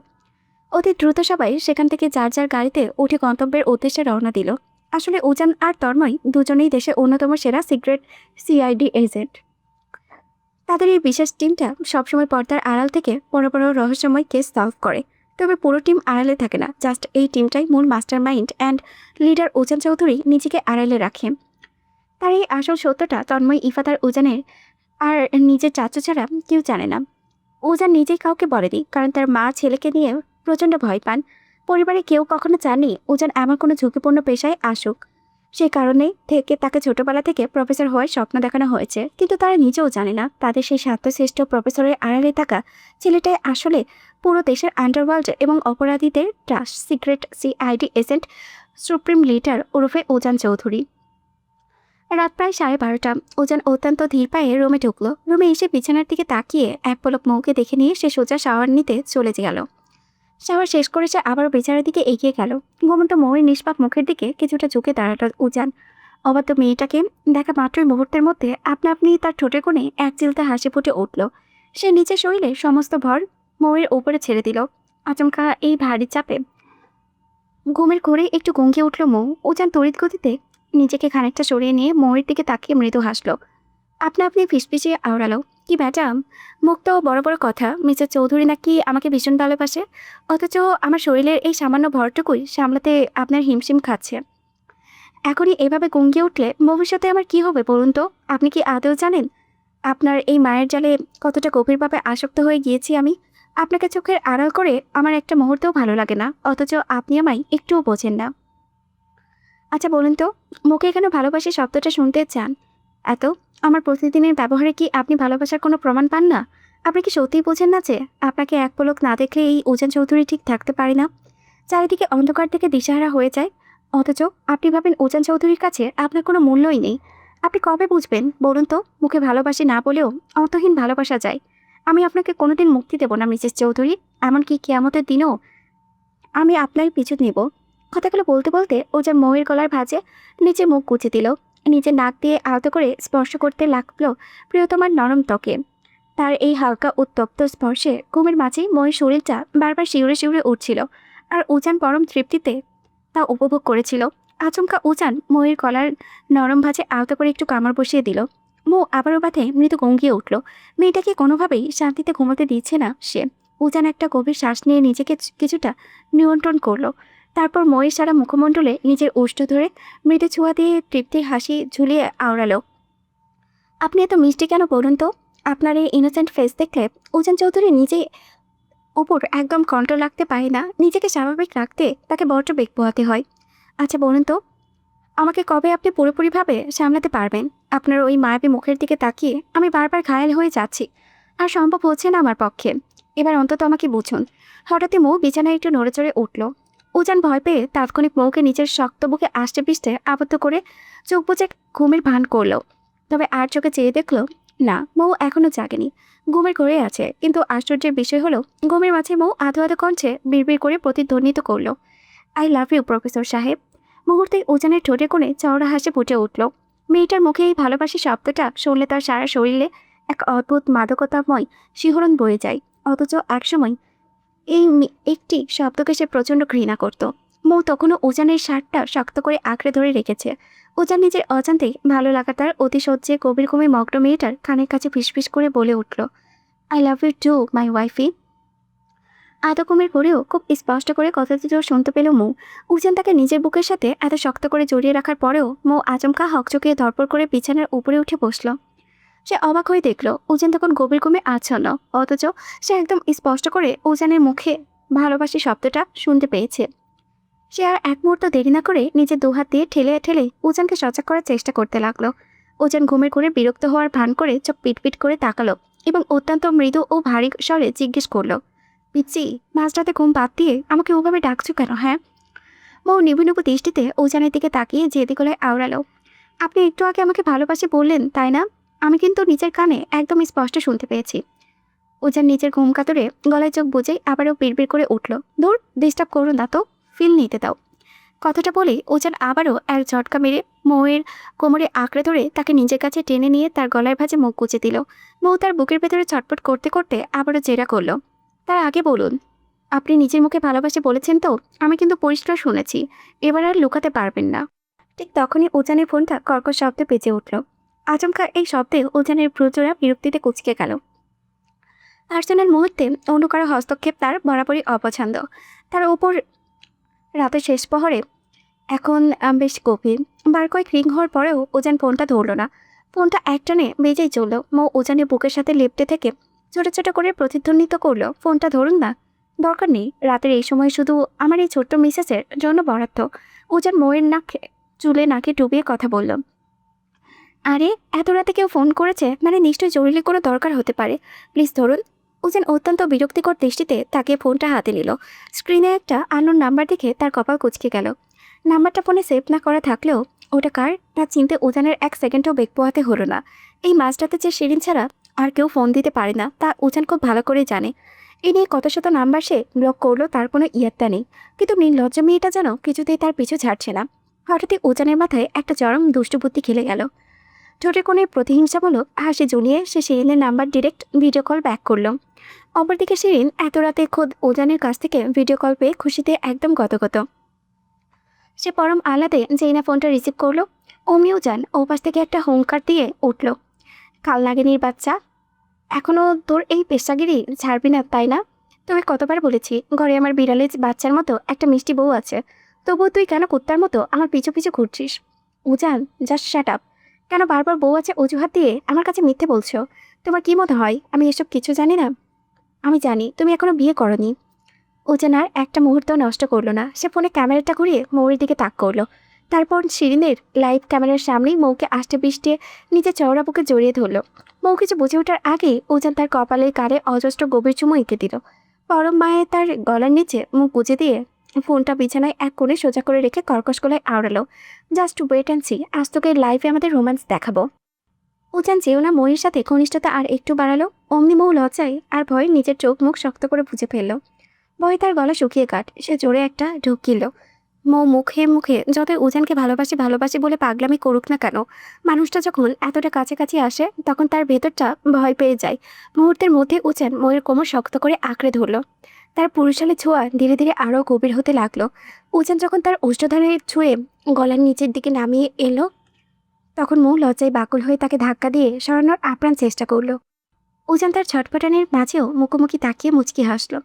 অতি দ্রুত সবাই সেখান থেকে যার যার গাড়িতে উঠে গন্তব্যের উদ্দেশ্যে রওনা দিল। আসলে ওজান আর তন্ময় দুজনেই দেশের অন্যতম সেরা সিক্রেট সিআইডি এজেন্ট। তাদের এই বিশেষ টিমটা সবসময় পর্দার আড়াল থেকে বড় বড় রহস্যময় কেস সলভ করে। তবে পুরো টিম আড়ালে থাকে না, জাস্ট এই টিমটাই মূল mastermind and leader Ujan Chowdhury নিজেকে আড়ালে রাখে। তার এই আসল সত্যটা তন্ময়, ইফাত আর ওজানের আর নিজের চাচু ছাড়া কেউ জানে না। ওজান নিজেই কাউকে বলেনি, কারণ তার মা ছেলেকে নিয়ে প্রচণ্ড ভয় পান। পরিবারে কেউ কখনো চাননি ওজান এমন কোনো ঝুঁকিপূর্ণ পেশায় আসুক। সেই কারণে থেকে তাকে ছোটবেলা থেকে প্রফেসর হওয়ার স্বপ্ন দেখানো হয়েছে। কিন্তু তারা নিজেও জানে না তাদের সেই স্বার্থশ্রেষ্ঠ প্রফেসরের আড়ালে থাকা ছেলেটাই আসলে পুরো দেশের আন্ডারওয়ার্ল্ড এবং অপরাধীদের trust secret CID agent supreme leader ওরফে ওজান চৌধুরী। রাত প্রায় 12:30। ওজান অত্যন্ত ধীর পায়ে রুমে ঢুকলো। রুমে এসে বিছানার দিকে তাকিয়ে এক পলক মৌকে দেখে নিয়ে সে সোজা শাওয়ার নিতে চলে গেল। শাওয়ার শেষ করে সে আবারও বিছানার দিকে এগিয়ে গেল। ঘুমন্ত মৌয়ের নিষ্পাপ মুখের দিকে কিছুটা ঝুঁকে দাঁড়ালো ওজান। অবাধ্য মেয়েটাকে দেখা মাত্রই মুহূর্তের মধ্যে আপনা আপনি তার ঠোঁটে কোণে এক চিলতে হাসি ফুটে উঠল। সে নিচে শরীরে সমস্ত ভর মৌয়ের ওপরে ছেড়ে দিল। আচমকা এই ভারী চাপে ঘুমের ঘোরে একটু গঙ্গিয়ে উঠল মৌ। ওজান তড়িৎ গতিতে নিজেকে খানিকটা সরিয়ে নিয়ে মৌয়ের দিকে তাকিয়ে মৃদু হাসল। আপনা আপনি ফিসফিসিয়ে আওড়ালো, কি ম্যাডাম, মুখ তো বড় বড় কথা। মিস্টার চৌধুরী নাকি আমাকে ভীষণ ভালোবাসে, অথচ আমার শরীরের এই সামান্য ভরটুকুই সামলাতে আপনার হিমশিম খাচ্ছে। এখনই এভাবে গঙ্গিয়ে উঠলে ভবিষ্যতে আমার কি হবে বলুন তো? আপনি কি আদৌ জানেন আপনার এই মায়ের জালে কতটা গভীরভাবে আসক্ত হয়ে গিয়েছি আমি? আপনাকে চোখের আড়াল করে আমার একটা মুহূর্তেও ভালো লাগে না, অথচ আপনি আমায় একটুও বোঝেন না। আচ্ছা বলুন তো, মুখে কেন ভালোবাসি শব্দটা শুনতে চান এত? আমার প্রতিদিনের ব্যবহারে কি আপনি ভালোবাসার কোনো প্রমাণ পান না? আপনি কি সত্যিই বোঝেন না যে আপনাকে এক পলক না দেখলে এই ওজান চৌধুরী ঠিক থাকতে পারি না? চারিদিকে অন্ধকার থেকে দিশাহারা হয়ে যায়, অথচ আপনি ভাবেন ওজান চৌধুরীর কাছে আপনার কোনো মূল্যই নেই। আপনি কবে বুঝবেন বলুন তো? মুখে ভালোবাসি না বলেও অন্তহীন ভালোবাসা যায়। আমি আপনাকে কোনোদিন মুক্তি দেব না মিসেস চৌধুরী, এমনকি কিয়ামতের দিনও আমি আপনার পিছু নেব। কথাগুলো বলতে বলতে ওজান মৌয়ের গলার ভাঁজে নিচে মুখ গুছে দিল। নিজের নাক দিয়ে আলতো করে স্পর্শ করতে লাগলো প্রিয়তমার নরম ত্বকে। তার এই হালকা উত্তপ্ত স্পর্শে ঘুমের মাঝেই মৌয়ের শরীরটা বারবার শিউরে শিউরে উঠছিল, আর উজান পরম তৃপ্তিতে তা উপভোগ করেছিল। আচমকা উজান মৌয়ের গলার নরম ভাঁজে আলতো করে একটু কামড় বসিয়ে দিল। মৌ আবারও বাধে মৃদু গঙ্গিয়ে উঠল। মেয়েটাকে কোনোভাবেই শান্তিতে ঘুমোতে দিচ্ছে না সে। উজান একটা গভীর শ্বাস নিয়ে নিজেকে কিছুটা নিয়ন্ত্রণ করলো। তারপর ময়ের সারা মুখমণ্ডলে নিজের ওষ্ঠ ধরে মৃদু ছোঁয়া দিয়ে তৃপ্তির হাসি ঝুলিয়ে আওড়ালো। আপনি এত মিষ্টি কেন বলুন তো? আপনার এই ইনোসেন্ট ফেস দেখলে ওজান চৌধুরী নিজে ওপর একদম কন্ট্রোল রাখতে পারে না। নিজেকে স্বাভাবিক রাখতে তাকে বড্ড বেগ পোহাতে হয়। আচ্ছা বলুন তো, আমাকে কবে আপনি পুরোপুরিভাবে সামলাতে পারবেন? আপনার ওই মায়াবী মুখের দিকে তাকিয়ে আমি বারবার ঘায়াল হয়ে যাচ্ছি। আর সম্ভব হচ্ছে না আমার পক্ষে। এবার অন্তত আমাকে বুঝুন। হঠাৎই মৌ বিছানায় একটু নড়েচড়ে উঠল। উজান ভয় পেয়ে তাৎক্ষণিক মৌকে নিজের শক্ত বুকে আষ্টে পিষ্টে আবদ্ধ করে চোখ বুজে ঘুমের ভান করল। তবে আর চোখে চেয়ে দেখল, না, মৌ এখনো জাগেনি, ঘুমের ঘরে আছে। কিন্তু আশ্চর্যের বিষয় হলো, ঘুমের মাঝে মৌ আধো আধো কণ্ঠে বিড়বিড় করে প্রতিধ্বনিত করল, আই লাভ ইউ প্রফেসর সাহেব। মুহূর্তেই উজানের ঠোঁটে কোণে চওড়া হাসি ফুটে উঠল। মেয়েটার মুখে এই ভালোবাসি শব্দটা শুনলে তার সারা শরীরে এক অদ্ভুত মাদকতাময় শিহরণ বয়ে যায়। অথচ একসময় একটি শব্দকে সে প্রচণ্ড ঘৃণা করত। মৌ তখনও উজানের শার্টটা শক্ত করে আঁকড়ে ধরে রেখেছে। উজান নিজের অজান্তেই ভালো লাগাটার অতিশয্যে গভীর ঘুমে মগ্ন মেয়েটার কানের কাছে ফিসফিস করে বলে উঠল, I love you too my wifey. আধো ঘুমের পরেও খুব স্পষ্ট করে কথা দুটো শুনতে পেল মৌ। উজান তাকে নিজের বুকের সাথে এত শক্ত করে জড়িয়ে রাখার পরেও মৌ আচমকা হকচকিয়ে ধরপড় করে বিছানার উপরে উঠে বসল। সে অবাক হয়ে দেখল উজান তখন গভীর ঘুমে আচ্ছন্ন, অথচ সে একদম স্পষ্ট করে উজানের মুখে ভালোবাসি শব্দটা শুনতে পেয়েছে। সে আর এক মুহূর্ত দেরি না করে নিজের দুহাত দিয়ে ঠেলে ঠেলে উজানকে সজাগ করার চেষ্টা করতে লাগলো। উজান ঘুমের ঘুরে বিরক্ত হওয়ার ভান করে চোখ পিটপিট করে তাকালো এবং অত্যন্ত মৃদু ও ভারী স্বরে জিজ্ঞেস করলো, পিচ্ছি, মাঝরাতে ঘুম বাদ দিয়ে আমাকে ওভাবে ডাকছো কেন? হ্যাঁ? মৌ নিভু নিভু দৃষ্টিতে উজানের দিকে তাকিয়ে জেদি গলায় আওড়ালো, আপনি একটু আগে আমাকে ভালোবাসে বললেন, তাই না? আমি কিন্তু নিজের কানে একদম স্পষ্ট শুনতে পেয়েছি। উজান নিজের ঘুম কাতরে গলায় চোখ বুঝেই আবারও বিড়বিড় করে উঠল, দূর, ডিস্টার্ব করুন না তো, ফিল নিতে দাও। কথাটা বলে উজান আবারও এক ঝটকা মেরে মৌয়ের কোমরে আঁকড়ে ধরে তাকে নিজের কাছে টেনে নিয়ে তার গলার ভাঁজে মুখ গুজে দিল। মৌ তার বুকের ভেতরে ছটপট করতে করতে আবারও জেরা করলো, তার আগে বলুন, আপনি নিজের মুখে ভালোবাসে বলেছেন তো? আমি কিন্তু পরিষ্কার শুনেছি, এবার আর লুকাতে পারবেন না। ঠিক তখনই উজানের ফোনটা কর্কশ শব্দে বেজে উঠল। আচমকা এই শব্দে উজানের ভ্রুজোড়া বিরক্তিতে কুচকে গেল। পার্সোনাল মুহূর্তে অন্য কারো হস্তক্ষেপ তার বরাবরই অপছন্দ। তার উপর রাতের শেষ প্রহরে এখন বেশ গভীর। বার কয়েক রিং হওয়ার পরেও উজান ফোনটা ধরল না। ফোনটা একটানে বেজেই চলল। মৌ উজানের বুকের সাথে লেপ্টে থেকে ছোট ছোট করে প্রতিধ্বনিত করলো, ফোনটা ধরুন না। দরকার নেই, রাতের এই সময় শুধু আমার এই ছোট্ট মিসেসের জন্য বরাদ্দ। উজান মৌয়ের চুলে নাকে ডুবিয়ে কথা বলল, আরে এত রাতে কেউ ফোন করেছে মানে নিশ্চয়ই জরুরি কোনো দরকার হতে পারে, প্লিজ ধরুন। উজান অত্যন্ত বিরক্তিকর দৃষ্টিতে তাকে ফোনটা হাতে নিল। স্ক্রিনে একটা আননোন নাম্বার দেখে তার কপাল কুঁচকে গেল। নাম্বারটা ফোনে সেভ না করা থাকলেও ওটা কার তা চিনতে উজানের এক সেকেন্ডও বেগ পোহাতে হলো না। এই মাঝরাতে যে শিরিন ছাড়া আর কেউ ফোন দিতে পারে না তা উজান খুব ভালো করে জানে। এ নিয়ে কত শত নাম্বার সে ব্লক করলো, তার কোনো ইয়াত্তা নেই। কিন্তু নির্লজ্জা মেয়েটা যেন কিছুতেই তার পিছু ছাড়ছে না। হঠাৎই উজানের মাথায় একটা চরম দুষ্টু বুদ্ধি খেলে গেল। ঠোঁটে কোণে প্রতিহিংসামূলক হাসি জ্বলিয়ে সে শিরিনের number direct video call back করল। অপরদিকে শিরিন এত রাতে খোদ উজানের কাছ থেকে ভিডিও কল পেয়ে খুশিতে একদম গতগত। সে পরম আহ্লাদে যেই না ফোনটা রিসিভ করলো, অমনি উজান ওপাশ থেকে একটা হুঙ্কার দিয়ে উঠল, কাল নাগিনীর বাচ্চা, এখনও তোর এই পেশাগিরি ছাড়বি না তাই না? তোকে কতবার বলেছি ঘরে আমার বিড়ালের বাচ্চার মতো একটা মিষ্টি বউ আছে, তবুও তুই কেন কুত্তার মতো আমার পিছু পিছু ঘুরছিস? উজান, জাস্ট শ্যাট আপ। কেন বারবার বউ আছে অজুহাত দিয়ে আমার কাছে মিথ্যে বলছো? তোমার কি মনে হয় আমি এসব কিছু জানি না? আমি জানি তুমি এখনো বিয়ে করনি। উজান আর একটা মুহূর্ত নষ্ট করলো না। সে ফোনে ক্যামেরাটা ঘুরিয়ে মৌয়ের দিকে তাক করলো। তারপর শিরিনের লাইভ ক্যামেরার সামনেই মৌকে আষ্টে পিষ্টে নিজের চওড়া বুকে জড়িয়ে ধরলো। মৌ কিছু বুঝে ওঠার আগেই উজান তার কপালের কারে অজস্র গভীর চুমু এঁকে দিল। পরম মায়ে তার গলার নিচে মুখ গুজে দিয়ে ফোনটা বিছানায় এক কোণে সোজা করে রেখে কর্কশ গলায় আওড়ালো, জাস্ট ওয়েট অ্যান্ড সি, আজ তোকে লাইভে আমাদের রোম্যান্স দেখাবো। উজান যেও না মৌয়ের সাথে ঘনিষ্ঠতা আর একটু বাড়ালো। অমনি মৌ লজ্জায় আর ভয়ে নিজের চোখ মুখ শক্ত করে বুঝে ফেললো। ভয়ে তার গলা শুকিয়ে কাট। সে জোরে একটা ঢোক গিলল। মৌ মুখে মুখে যতই উজানকে ভালোবাসি ভালোবাসি বলে পাগলামি করুক না কেন, মানুষটা যখন এতটা কাছাকাছি আসে তখন তার ভেতরটা ভয় পেয়ে যায়। মুহূর্তের মধ্যে উজান মৌয়ের কোমর শক্ত করে আঁকড়ে ধরল। তার পুরুষালী ছোঁয়া ধীরে ধীরে আরও গভীর হতে লাগলো। উজান যখন তার ওষ্ঠধারে ছুঁয়ে গলার নিচের দিকে নামিয়ে এলো, তখন মৌ লজ্জায় বাকল হয়ে তাকে ধাক্কা দিয়ে সরানোর আপ্রাণ চেষ্টা করলো। উজান তার ছটফটানির মাঝেও মুখোমুখি তাকিয়ে মুচকি হাসলো।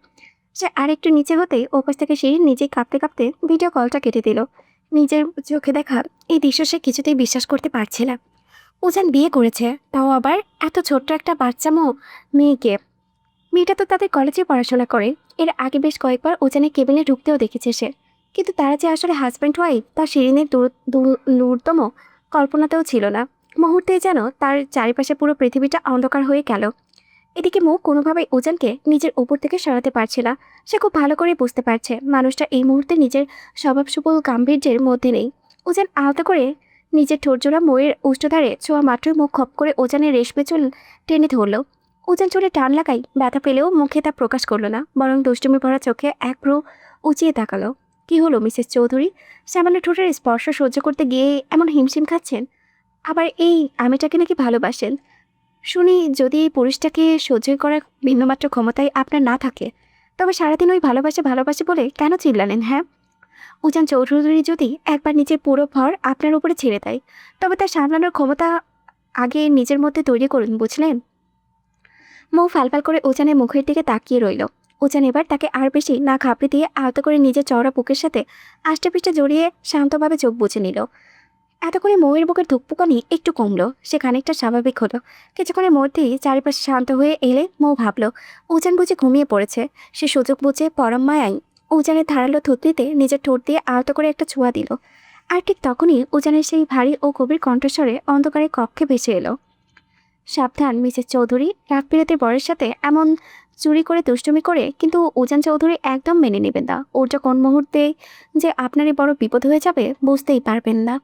সে আরেকটু নিচে হতেই ওপাশ থেকে শিরিন নিজেই কাঁপতে কাঁপতে ভিডিও কলটা কেটে দিল। নিজের চোখে দেখা এই দৃশ্য সে কিছুতেই বিশ্বাস করতে পারছে না। উজান বিয়ে করেছে, তাও আবার এত ছোট্ট একটা বাচ্চা মেয়েকে। মেয়েটা তো তাদের কলেজে পড়াশোনা করে। এর আগে বেশ কয়েকবার উজানের কেবিনে ঢুকতেও দেখেছে সে। কিন্তু তারা যে আসলে হাজব্যান্ড ওয়াইফ তা শিরিনের দূরতম কল্পনাতেও ছিল না। মুহূর্তেই যেন তার চারিপাশে পুরো পৃথিবীটা অন্ধকার হয়ে গেল। এদিকে মুখ কোনোভাবেই উজানকে নিজের উপর থেকে সরাতে পারছে না। সে খুব ভালো করে বুঝতে পারছে মানুষটা এই মুহূর্তে নিজের স্বভাবসুবল গাম্ভীর্যের মধ্যে নেই। উজান আলতো করে নিজের ঠোঁটজোড়া ময়ের উষ্ঠধারে ছোঁয়া মাত্রই মুখ খপ করে উজানের রেশমে চুল টেনে ধরল। উজান চুলে টান লাগাই ব্যথা পেলেও মুখে তা প্রকাশ করলো না, বরং দুষ্টুমি ভরা চোখে এক ভ্রু উঁচিয়ে তাকালো। কি হলো মিসেস চৌধুরী? সামান্য ঠোঁটের স্পর্শ সহ্য করতে গিয়ে এমন হিমশিম খাচ্ছেন? আবার এই আমিটাকে নাকি ভালোবাসেন? শুনি যদি এই পুরুষটাকে সহ্য করার বিন্দুমাত্র ক্ষমতাই আপনার না থাকে, তবে সারাদিন ওই ভালোবাসে ভালোবাসে বলে কেন চিল্লালেন? হ্যাঁ, উজান চৌধুরী যদি একবার নিজের পুরো ভর আপনার উপরে ছেড়ে দেয়, তবে তার সামলানোর ক্ষমতা আগে নিজের মধ্যে তৈরি করুন, বুঝলেন? মৌ ফালফাল করে উজানের মুখের দিকে তাকিয়ে রইল। উজান এবার তাকে আর বেশি না ঘাবড়ে দিয়ে আলতো করে নিজের চওড়া বুকের সাথে আষ্টেপৃষ্টে জড়িয়ে শান্তভাবে চোখ বুজে নিল। এত করে মৌয়ের বুকের ধুকপুকানি একটু কমলো, সে খানিকটা স্বাভাবিক হলো। কিছুক্ষণের মধ্যেই চারিপাশে শান্ত হয়ে এলে মৌ ভাবল উজান বুঝে ঘুমিয়ে পড়েছে। সে সুযোগ বুঝে পরম মায়ায় উজানের ধারালো থুতনিতে নিজের ঠোঁট দিয়ে আলতো করে একটা ছোঁয়া দিল। আর ঠিক তখনই উজানের সেই ভারী ও গভীর কণ্ঠস্বরে অন্ধকারে কক্ষে ভেসে এলো, সাবধান মিসেস চৌধুরী, রাত বিরাতের বরের সাথে এমন চুরি করে দুষ্টুমি করে কিন্তু উজান চৌধুরী একদম মেনে নেবেন না। ওর যে কোন মুহূর্তে যে আপনারই বড় বিপদ হয়ে যাবে বুঝতেই পারবেন না।